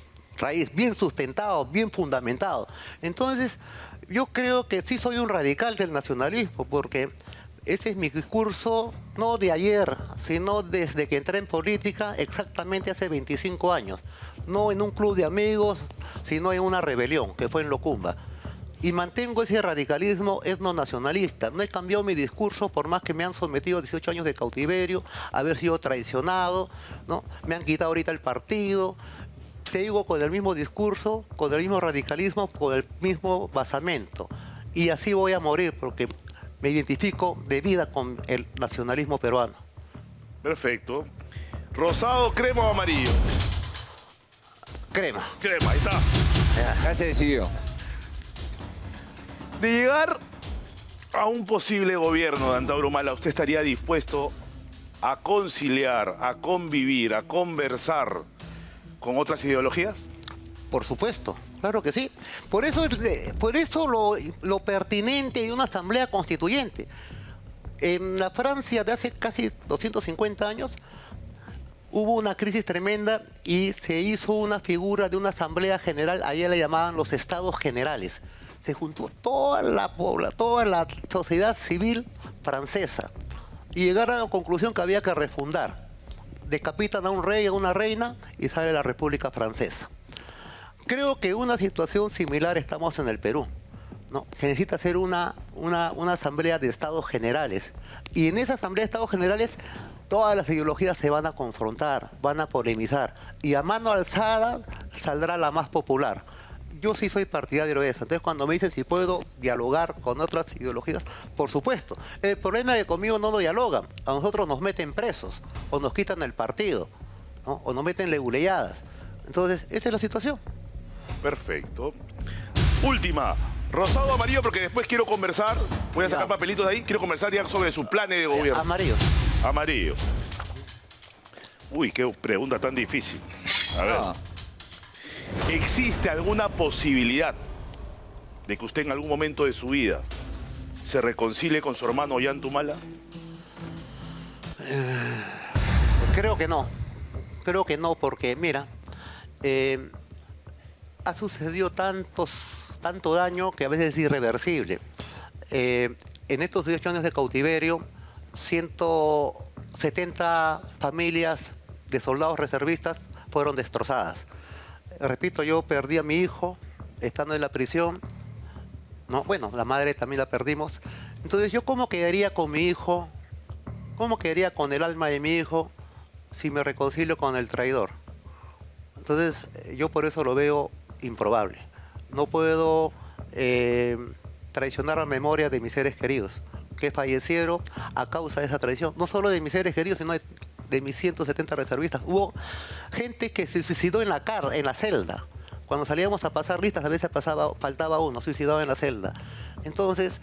bien sustentado, bien fundamentado. Entonces, yo creo que sí soy un radical del nacionalismo, porque ese es mi discurso, no de ayer, sino desde que entré en política exactamente hace 25 años. No en un club de amigos, sino en una rebelión, que fue en Locumba. Y mantengo ese radicalismo etnonacionalista. No he cambiado mi discurso por más que me han sometido a 18 años de cautiverio, haber sido traicionado, ¿no? Me han quitado ahorita el partido. Sigo con el mismo discurso, con el mismo radicalismo, con el mismo basamento. Y así voy a morir porque me identifico de vida con el nacionalismo peruano. Perfecto. Rosado, crema o amarillo. Crema. Crema, ahí está. Ya se decidió. De llegar a un posible gobierno de Antauro Humala, ¿usted estaría dispuesto a conciliar, a convivir, a conversar con otras ideologías? Por supuesto, claro que sí. Por eso lo pertinente de una asamblea constituyente. En la Francia de hace casi 250 años hubo una crisis tremenda y se hizo una figura de una asamblea general, allá le llamaban los estados generales. Se juntó toda la sociedad civil francesa y llegaron a la conclusión que había que refundar. Decapitan a un rey, a una reina y sale la República Francesa. Creo que una situación similar estamos en el Perú, ¿no? Se necesita hacer una asamblea de estados generales. Y en esa asamblea de estados generales todas las ideologías se van a confrontar, van a polemizar. Y a mano alzada saldrá la más popular. Yo sí soy partidario de eso. Entonces cuando me dicen si puedo dialogar con otras ideologías, por supuesto. El problema es que conmigo no lo dialogan. A nosotros nos meten presos o nos quitan el partido, ¿no? O nos meten leguleyadas. Entonces esa es la situación. Perfecto. Última. Rosado o amarillo, porque después quiero conversar. Voy a sacar papelitos de ahí. Quiero conversar ya sobre su plan de gobierno. Amarillo. Amarillo. Uy, qué pregunta tan difícil. A ver. ¿Existe alguna posibilidad de que usted en algún momento de su vida se reconcilie con su hermano Ollanta Humala? Creo que no. Creo que no, porque mira, ha sucedido tanto daño que a veces es irreversible. En estos 18 años de cautiverio, 170 familias de soldados reservistas fueron destrozadas. Repito, yo perdí a mi hijo estando en la prisión, ¿no? Bueno, la madre también la perdimos. Entonces, ¿yo cómo quedaría con mi hijo? ¿Cómo quedaría con el alma de mi hijo si me reconcilio con el traidor? Entonces, yo por eso lo veo improbable. No puedo traicionar la memoria de mis seres queridos, que fallecieron a causa de esa traición. No solo de mis seres queridos, sino de mis 170 reservistas. Hubo gente que se suicidó en la celda. Cuando salíamos a pasar listas, a veces faltaba uno, suicidado en la celda. Entonces,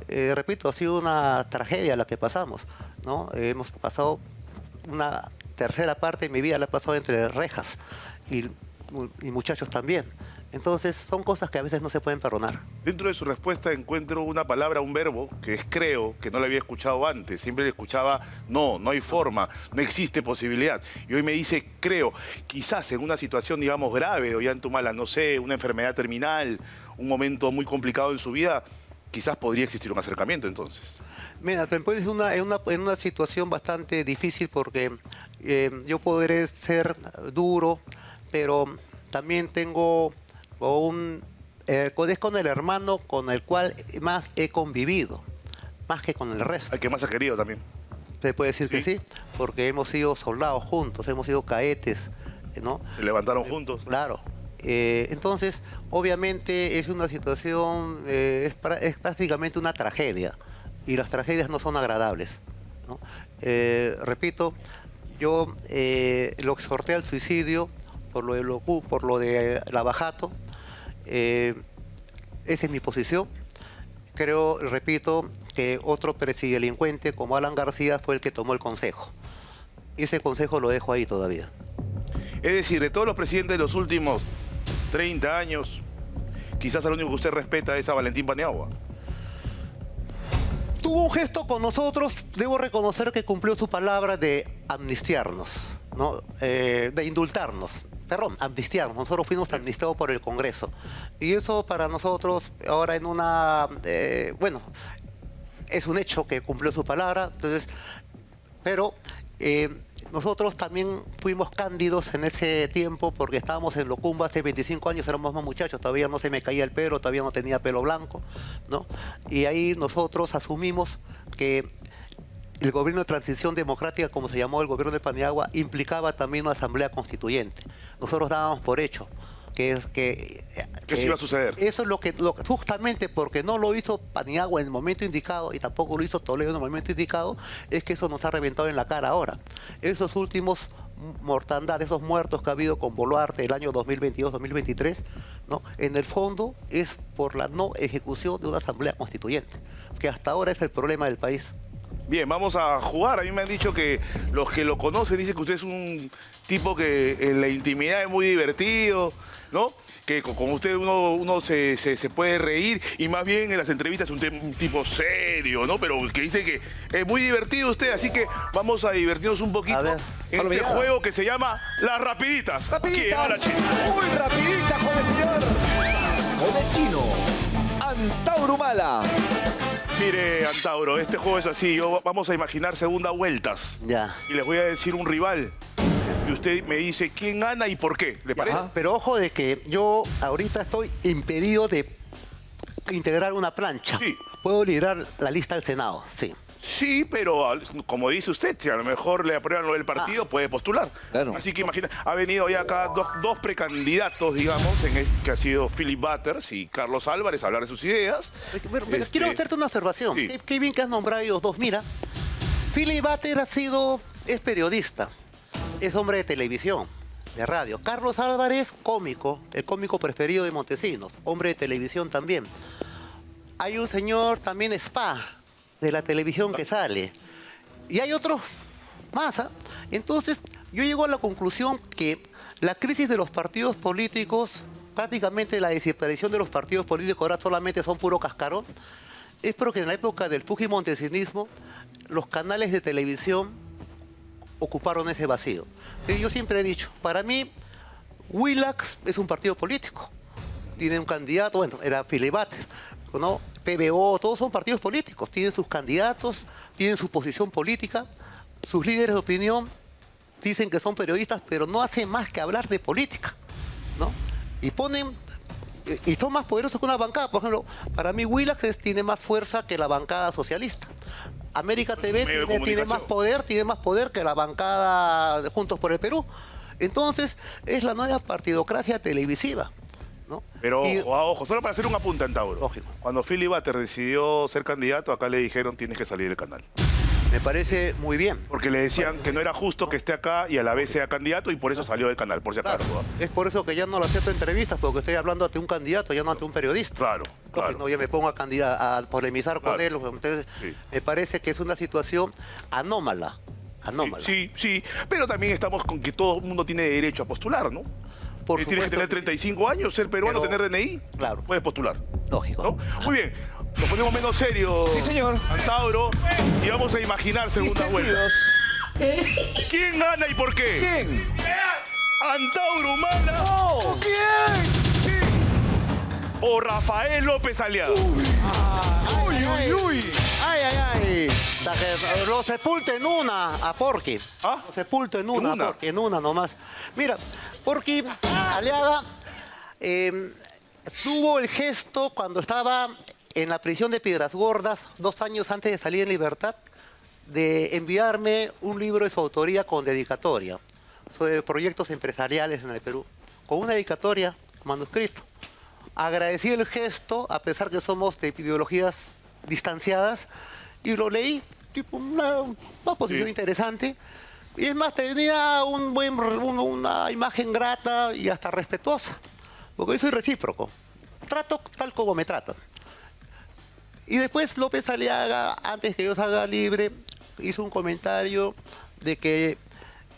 repito, ha sido una tragedia la que pasamos, ¿no? Hemos pasado una tercera parte de mi vida, la he pasado entre rejas y muchachos también. Entonces, son cosas que a veces no se pueden perdonar. Dentro de su respuesta encuentro una palabra, un verbo, que es creo, que no le había escuchado antes. Siempre le escuchaba no hay forma, no existe posibilidad. Y hoy me dice creo. Quizás en una situación, digamos, grave de Ollanta Humala, no sé, una enfermedad terminal, un momento muy complicado en su vida, quizás podría existir un acercamiento entonces. Mira, te pones en una situación bastante difícil porque yo podré ser duro, pero también tengo es con el hermano con el cual más he convivido, más que con el resto. Al que más ha querido también. Se puede decir que sí, porque hemos sido soldados juntos, hemos sido cadetes, ¿no? Se levantaron juntos. Claro. Entonces, obviamente es una situación, es prácticamente una tragedia, y las tragedias no son agradables, ¿no? Repito, yo lo exhorté al suicidio por lo de Lavajato. Esa es mi posición. Creo, repito, que otro presidelincuente como Alan García fue el que tomó el consejo. Y ese consejo lo dejo ahí todavía. Es decir, de todos los presidentes de los últimos 30 años, quizás el único que usted respeta es a Valentín Paniagua. Tuvo un gesto con nosotros, debo reconocer que cumplió su palabra de amnistiarnos, ¿no? De indultarnos. Perdón, amnistiarnos. Nosotros fuimos amnistiados por el Congreso. Y eso para nosotros, ahora en una... bueno, es un hecho que cumplió su palabra. Entonces, pero nosotros también fuimos cándidos en ese tiempo porque estábamos en Locumba hace 25 años, éramos más muchachos, todavía no se me caía el pelo, todavía no tenía pelo blanco, ¿no? Y ahí nosotros asumimos que el gobierno de transición democrática, como se llamó el gobierno de Paniagua, implicaba también una asamblea constituyente. Nosotros dábamos por hecho que eso iba a suceder. Eso es justamente porque no lo hizo Paniagua en el momento indicado y tampoco lo hizo Toledo en el momento indicado, es que eso nos ha reventado en la cara ahora. Esos últimos mortandad, de esos muertos que ha habido con Boluarte el año 2022-2023, ¿no? En el fondo es por la no ejecución de una asamblea constituyente, que hasta ahora es el problema del país. Bien, vamos a jugar. A mí me han dicho que los que lo conocen dicen que usted es un tipo que en la intimidad es muy divertido, ¿no? Que con usted uno se puede reír y más bien en las entrevistas es un tipo serio, ¿no? Pero que dice que es muy divertido usted, así que vamos a divertirnos un poquito A ver, en este juego que se llama Las Rapiditas. Rapiditas, muy rapiditas con el señor. Con el chino, Antauro Humala. Mire, Antauro, este juego es así. Vamos a imaginar segunda vueltas. Ya. Y les voy a decir un rival. Y usted me dice quién gana y por qué. ¿Le parece? Pero ojo de que yo ahorita estoy impedido de integrar una plancha. Sí. Puedo liderar la lista del Senado, sí. Sí, pero como dice usted, si a lo mejor le aprueban lo del partido, puede postular. Claro. Así que imagina, ha venido ya acá dos precandidatos, digamos, que ha sido Philip Butters y Carlos Álvarez a hablar de sus ideas. Pero quiero hacerte una observación. Sí. Qué bien que has nombrado a ellos dos. Mira, Philip Butters es periodista, es hombre de televisión, de radio. Carlos Álvarez, cómico, el cómico preferido de Montesinos, hombre de televisión también. Hay un señor también spa de la televisión que sale. Y hay otros más. Entonces, yo llego a la conclusión que la crisis de los partidos políticos, prácticamente la desaparición de los partidos políticos ahora solamente son puro cascarón, es porque en la época del fujimontesinismo los canales de televisión ocuparon ese vacío. Yo siempre he dicho, para mí, Willax es un partido político. Tiene un candidato, bueno, era Philip Butters, ¿no? PBO, todos son partidos políticos, tienen sus candidatos, tienen su posición política, sus líderes de opinión dicen que son periodistas, pero no hacen más que hablar de política, ¿no? Y son más poderosos que una bancada. Por ejemplo, para mí Willax tiene más fuerza que la bancada socialista. América TV tiene más poder que la bancada de Juntos por el Perú. Entonces, es la nueva partidocracia televisiva, ¿no? Pero ojo, solo para hacer un apunte, Antauro. Lógico. Cuando Philip Butters decidió ser candidato, acá le dijeron tienes que salir del canal. Me parece muy bien. Porque le decían que no era justo que esté acá y a la vez sea candidato y por eso salió del canal, por si acaso. Claro, es por eso que ya no lo acepto en entrevistas, porque estoy hablando ante un candidato, ya no ante un periodista. Claro, claro. No, ya me pongo a polemizar con él. Entonces, Sí. me parece que es una situación anómala. Sí, pero también estamos con que todo el mundo tiene derecho a postular, ¿no? Por Tienes que supuesto. tener 35 años, ser peruano, Pero- tener DNI, Claro. puedes postular. Lógico. ¿No? Muy bien, nos ponemos menos serios, Sí, señor. Antauro, y vamos a imaginar segunda vuelta. Distendidos. ¿Quién gana y por qué? ¿Quién? ¿Antauro Humala ¡Oh! ¿Quién? Sí. o Rafael López Aliaga? ¡Uy, uy, uy! ¡Ay, ay, ay! Hasta que lo sepulto en una a Porky. ¿Ah? Lo sepulto en una, ¿En una? a Porky, en una nomás. Mira, Porky Aliaga tuvo el gesto cuando estaba en la prisión de Piedras Gordas, 2 años antes de salir en libertad, de enviarme un libro de su autoría con dedicatoria sobre proyectos empresariales en el Perú, con una dedicatoria manuscrito. Agradecí el gesto, a pesar que somos de ideologías distanciadas, y lo leí, tipo una posición Sí. interesante. Y es más, tenía una imagen grata y hasta respetuosa, porque yo soy recíproco. Trato tal como me tratan. Y después López Aliaga, antes que yo salga libre, hizo un comentario de que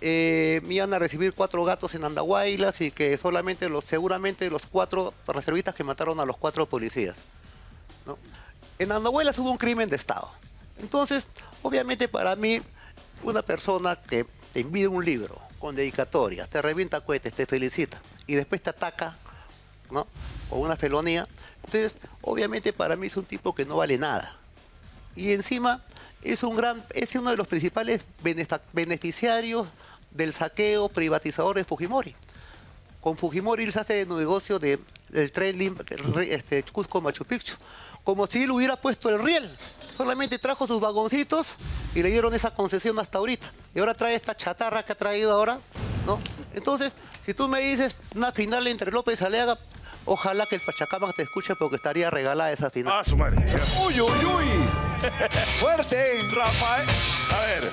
me iban a recibir 4 gatos en Andahuaylas y que seguramente los 4 reservistas que mataron a los 4 policías, ¿no? En Andahuaylas hubo un crimen de Estado. Entonces, obviamente para mí, una persona que te envía un libro con dedicatorias, te revienta cohetes, te felicita y después te ataca, ¿no? O una felonía. Entonces, obviamente para mí es un tipo que no vale nada. Y encima es uno de los principales beneficiarios del saqueo privatizador de Fujimori. Con Fujimori él se hace negocio del tren Cusco-Machu Picchu, como si él hubiera puesto el riel. Solamente trajo sus vagoncitos y le dieron esa concesión hasta ahorita. Y ahora trae esta chatarra que ha traído ahora, ¿no? Entonces, si tú me dices una final entre López Aliaga, ojalá que el Pachacamac te escuche porque estaría regalada esa final. Ah, su madre. ¡Uy, uy, uy! ¡Fuerte! Rafael, a ver,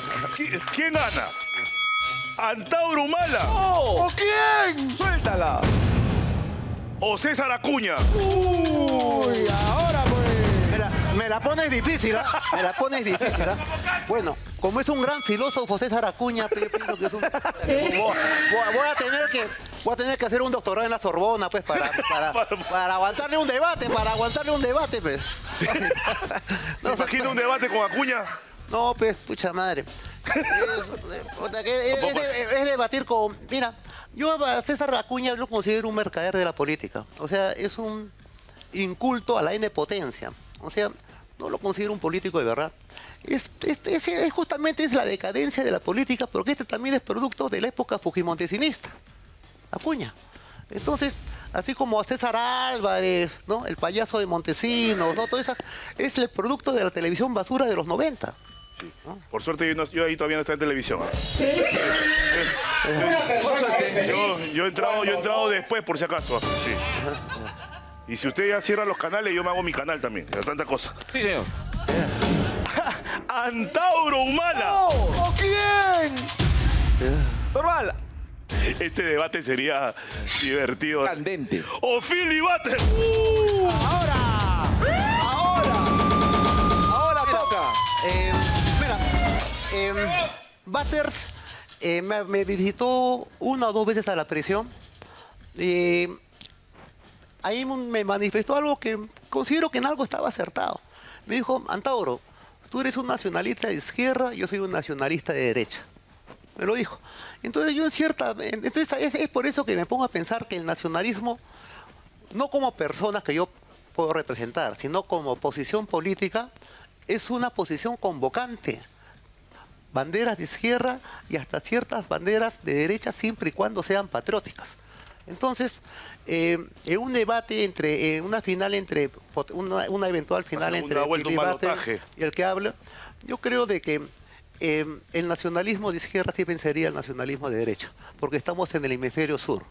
¿quién gana? ¿Antauro Humala? ¿O quién? Suéltala. ¿O César Acuña? Uy, ahora pues. Me la pones difícil, ¿ah? Me la pones difícil, ¿ah? Bueno, como es un gran filósofo César Acuña, pues, yo pienso que es un... Voy a tener que hacer un doctorado en la Sorbona, pues, para aguantarle un debate, pues. ¿Se imagina un debate con Acuña? No, pues, pucha madre. Es debatir con... Mira, yo a César Acuña lo considero un mercader de la política. O sea, es un inculto a la N potencia. O sea, no lo considero un político de verdad. Justamente es la decadencia de la política, porque este también es producto de la época fujimontesista. Acuña. Entonces, así como a César Álvarez, ¿no? El payaso de Montesinos, ¿no? Todo eso es el producto de la televisión basura de los 90. Sí. Por suerte yo ahí todavía no estoy en televisión. Yo he entrado después, por si acaso. Sí. Y si usted ya cierra los canales, yo me hago mi canal también. De tanta cosa. Sí, señor. ¡Antauro Humala! ¿O quién? Normal. Este debate sería divertido. Candente. ¡O Philly Butters! Ahora toca. Butters me visitó 1 o 2 veces a la prisión. Ahí me manifestó algo que considero que en algo estaba acertado. Me dijo, Antauro, tú eres un nacionalista de izquierda, yo soy un nacionalista de derecha. Me lo dijo. Entonces yo es por eso que me pongo a pensar que el nacionalismo, no como personas que yo puedo representar, sino como posición política, es una posición convocante. Banderas de izquierda y hasta ciertas banderas de derecha, siempre y cuando sean patrióticas. Entonces, en un debate una eventual final entre Philly Butters y el que habla, yo creo de que el nacionalismo de izquierda sí vencería el nacionalismo de derecha, porque estamos en el hemisferio sur.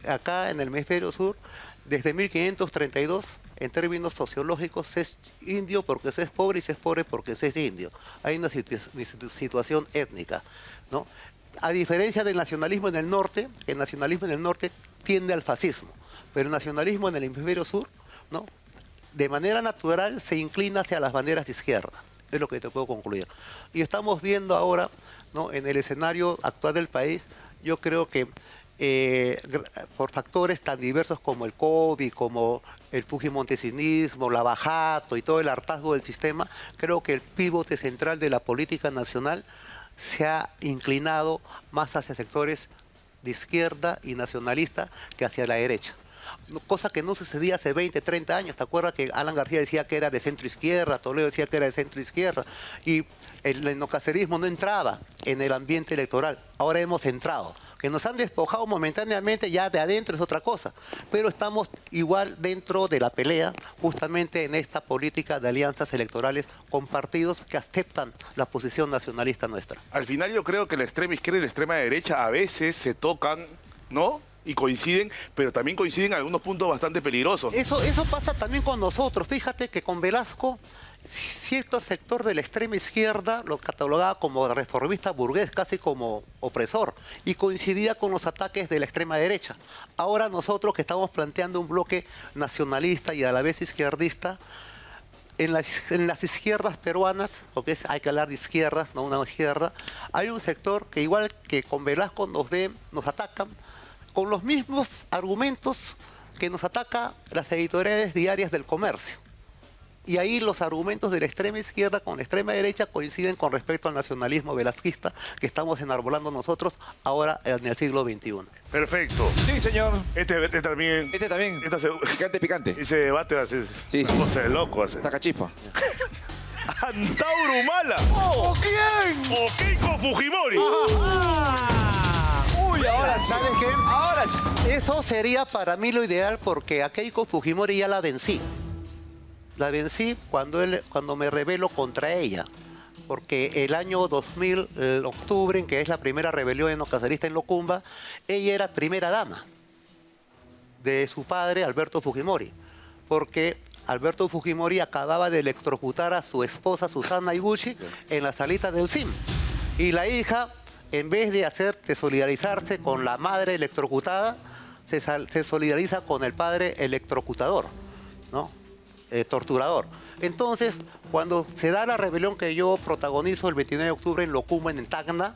Acá en el hemisferio sur, desde 1532, en términos sociológicos, se es indio porque se es pobre y se es pobre porque se es indio. Hay una situación étnica, ¿no? A diferencia del nacionalismo en el norte, el nacionalismo en el norte tiende al fascismo, pero el nacionalismo en el hemisferio sur, ¿no? De manera natural se inclina hacia las banderas de izquierda. Es lo que te puedo concluir. Y estamos viendo ahora, ¿no? En el escenario actual del país, yo creo que por factores tan diversos como el COVID, como el fujimontesinismo, la bajato y todo el hartazgo del sistema, creo que el pivote central de la política nacional se ha inclinado más hacia sectores de izquierda y nacionalista que hacia la derecha. Cosa que no sucedía hace 20, 30 años. ¿Te acuerdas que Alan García decía que era de centro izquierda, Toledo decía que era de centro izquierda, y el neocacerismo no entraba en el ambiente electoral? Ahora hemos entrado. Que nos han despojado momentáneamente ya de adentro es otra cosa, pero estamos igual dentro de la pelea, justamente en esta política de alianzas electorales con partidos que aceptan la posición nacionalista nuestra. Al final yo creo que la extrema izquierda y la extrema derecha a veces se tocan, ¿no? Y coinciden, pero también coinciden en algunos puntos bastante peligrosos. Eso pasa también con nosotros. Fíjate que con Velasco, cierto sector de la extrema izquierda lo catalogaba como reformista burgués, casi como opresor, y coincidía con los ataques de la extrema derecha. Ahora nosotros que estamos planteando un bloque nacionalista y a la vez izquierdista, en las izquierdas peruanas, porque hay que hablar de izquierdas, no una izquierda, hay un sector que igual que con Velasco nos atacan, con los mismos argumentos que nos ataca las editoriales diarias del comercio. Y ahí los argumentos de la extrema izquierda con la extrema derecha coinciden con respecto al nacionalismo velasquista que estamos enarbolando nosotros ahora en el siglo XXI. Perfecto. Sí, señor. Este también. Este también. Picante, picante. Ese debate es Sí, una sí. cosa de loco. Saca chispa. ¿Antauro Humala? ¿O quién? ¿O Keiko Fujimori? Uy, ahora sí. ¿Sabes qué? Ahora sí. Eso sería para mí lo ideal porque a Keiko Fujimori ya la vencí. La vencí cuando me rebelo contra ella. Porque el año 2000, el octubre, en que es la primera rebelión neocacerista en Locumba, ella era primera dama de su padre, Alberto Fujimori. Porque Alberto Fujimori acababa de electrocutar a su esposa Susana Iguchi en la salita del CIM. Y la hija en vez de solidarizarse con la madre electrocutada, se solidariza con el padre electrocutador, ¿no? Torturador. Entonces, cuando se da la rebelión que yo protagonizo el 29 de octubre en Locumba, en Tacna,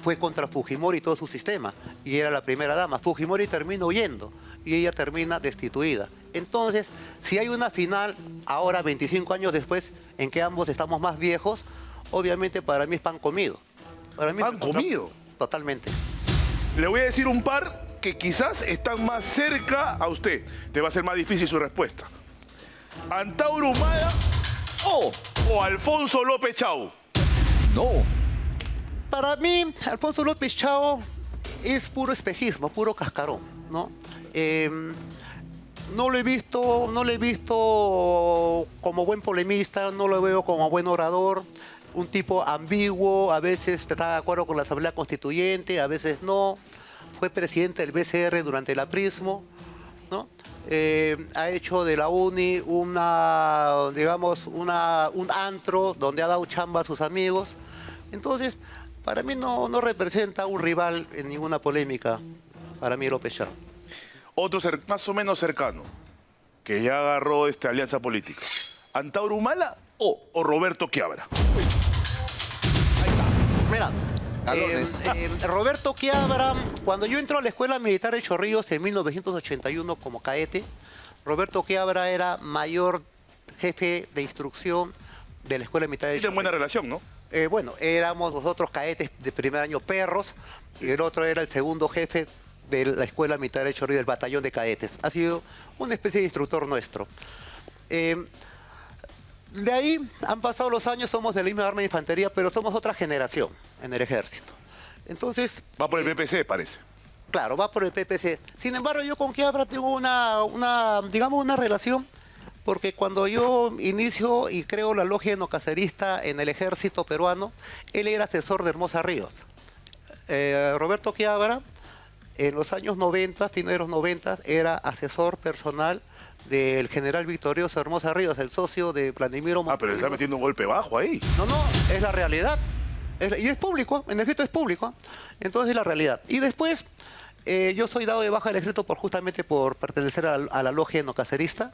fue contra Fujimori y todo su sistema, y era la primera dama. Fujimori termina huyendo y ella termina destituida. Entonces, si hay una final, ahora 25 años después, en que ambos estamos más viejos, obviamente para mí es pan comido. Para mí ¿Pan comido? Totalmente. Le voy a decir un par que quizás están más cerca a usted. Te va a ser más difícil su respuesta. ¿Antauro Humala o Alfonso López Chau? No. Para mí, Alfonso López Chau es puro espejismo, puro cascarón, ¿no? No lo he visto como buen polemista, no lo veo como buen orador, un tipo ambiguo, a veces está de acuerdo con la Asamblea Constituyente, a veces no. Fue presidente del BCR durante el aprismo, ¿no? Ha hecho de la UNI un antro donde ha dado chamba a sus amigos. Entonces, para mí no representa un rival en ninguna polémica, para mí López Chau. Otro más o menos cercano, que ya agarró esta alianza política. ¿Antauro Humala o Roberto Quiabra? Mira, Galones. Roberto Quiabra, cuando yo entro a la Escuela Militar de Chorrillos en 1981 como caete, Roberto Quiabra era mayor jefe de instrucción de la Escuela Militar de Tienen Chorrillos. buena relación, ¿no? Bueno, éramos nosotros caetes de primer año perros y el otro era el segundo jefe de la Escuela Militar de Chorrillos, del batallón de cadetes. Ha sido una especie de instructor nuestro. De ahí han pasado los años, somos de la misma arma de infantería, pero somos otra generación en el ejército. Entonces... Va por el PPC, parece. Claro, va por el PPC. Sin embargo, yo con Quiabra tengo una relación, porque cuando yo inicio y creo la logia enocacerista en el ejército peruano, él era asesor de Hermosa Ríos. Roberto Quiabra, en los años 90, fines de los 90, era asesor personal del general victorioso Hermosa Ríos, el socio de Vladimiro Montesinos. Pero le está metiendo un golpe bajo ahí. No, es la realidad. Y es público, en el ejército es público. Entonces es la realidad. Y después, yo soy dado de baja del ejército justamente por pertenecer a la logia enocacerista.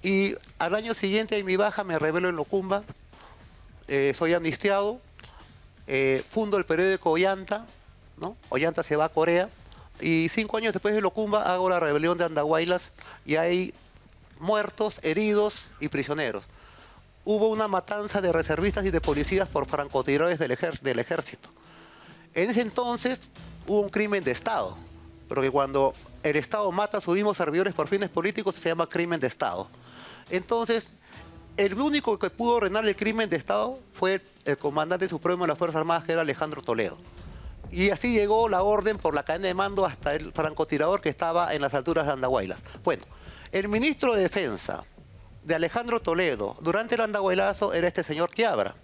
Y al año siguiente, en mi baja, me rebelo en Locumba. Soy amnistiado. Fundo el periódico Ollanta, ¿no? Ollanta se va a Corea. Y 5 años después de Locumba hago la rebelión de Andahuaylas y hay muertos, heridos y prisioneros. Hubo una matanza de reservistas y de policías por francotiradores del ejército. En ese entonces hubo un crimen de Estado, porque cuando el Estado mata a sus mismos servidores por fines políticos se llama crimen de Estado. Entonces, el único que pudo ordenar el crimen de Estado fue el comandante supremo de las Fuerzas Armadas, que era Alejandro Toledo. Y así llegó la orden por la cadena de mando hasta el francotirador que estaba en las alturas de Andahuaylas. Bueno, el ministro de Defensa de Alejandro Toledo durante el Andahuaylazo era este señor Quiabra.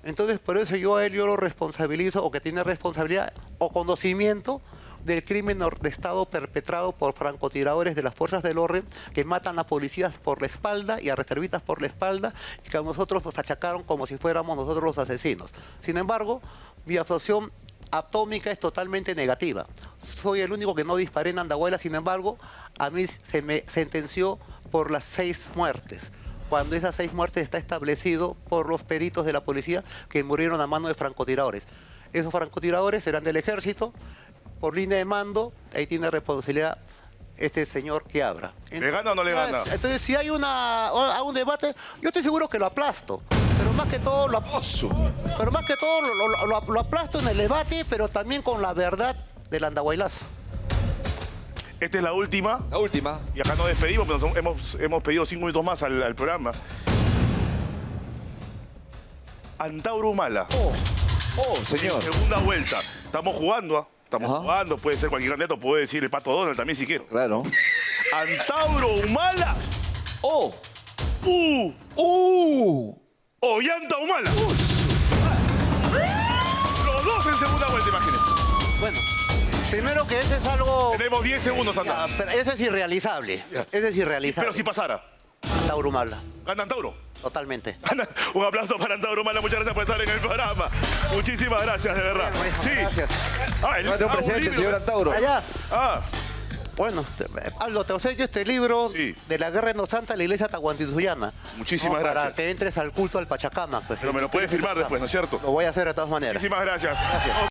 Entonces, por eso yo a él lo responsabilizo, o que tiene responsabilidad o conocimiento del crimen de Estado perpetrado por francotiradores de las fuerzas del orden que matan a policías por la espalda y a reservistas por la espalda y que a nosotros nos achacaron como si fuéramos nosotros los asesinos. Sin embargo, mi asociación atómica es totalmente negativa. Soy el único que no disparé en Andahuaylas, sin embargo, a mí se me sentenció por las 6 muertes. Cuando esas 6 muertes está establecido por los peritos de la policía que murieron a mano de francotiradores. Esos francotiradores eran del ejército, por línea de mando, ahí tiene responsabilidad este señor Quiabra. ¿Le gana o no le gana? Entonces, si hay un debate, yo estoy seguro que lo aplasto. Pero más que todo lo aplasto en el debate, pero también con la verdad del Andahuaylazo. Esta es la última. La última. Y acá nos despedimos, pero hemos pedido 5 minutos más al programa. Antauro Humala. Señor. Segunda vuelta. Estamos jugando, ¿ah? Estamos Ajá. jugando. Puede ser cualquier candidato, puede decir el Pato Donald también si quiero. Claro. Antauro Humala ¡Oh! Ollanta Humala. Los dos en segunda vuelta, imagínense. Bueno, primero que ese es algo... Tenemos 10 segundos, Ya, Santa. pero eso es irrealizable. Eso es irrealizable. Pero si pasara. Antauro Humala. ¿Gana Antauro? Totalmente. Un aplauso para Antauro Humala, muchas gracias por estar en el programa. Muchísimas gracias, de verdad. Bueno, Sí. gracias. Nuestro presidente, el señor Antauro. Allá. Ah, Bueno, Aldo, te enseño este libro Sí. de la Guerra de Santa, la iglesia tahuantinsuyoana. Muchísimas Para gracias. que entres al culto al Pachacama. Pues. pero me lo puedes firmar después, ¿no es cierto? Lo voy a hacer de todas maneras. Muchísimas gracias.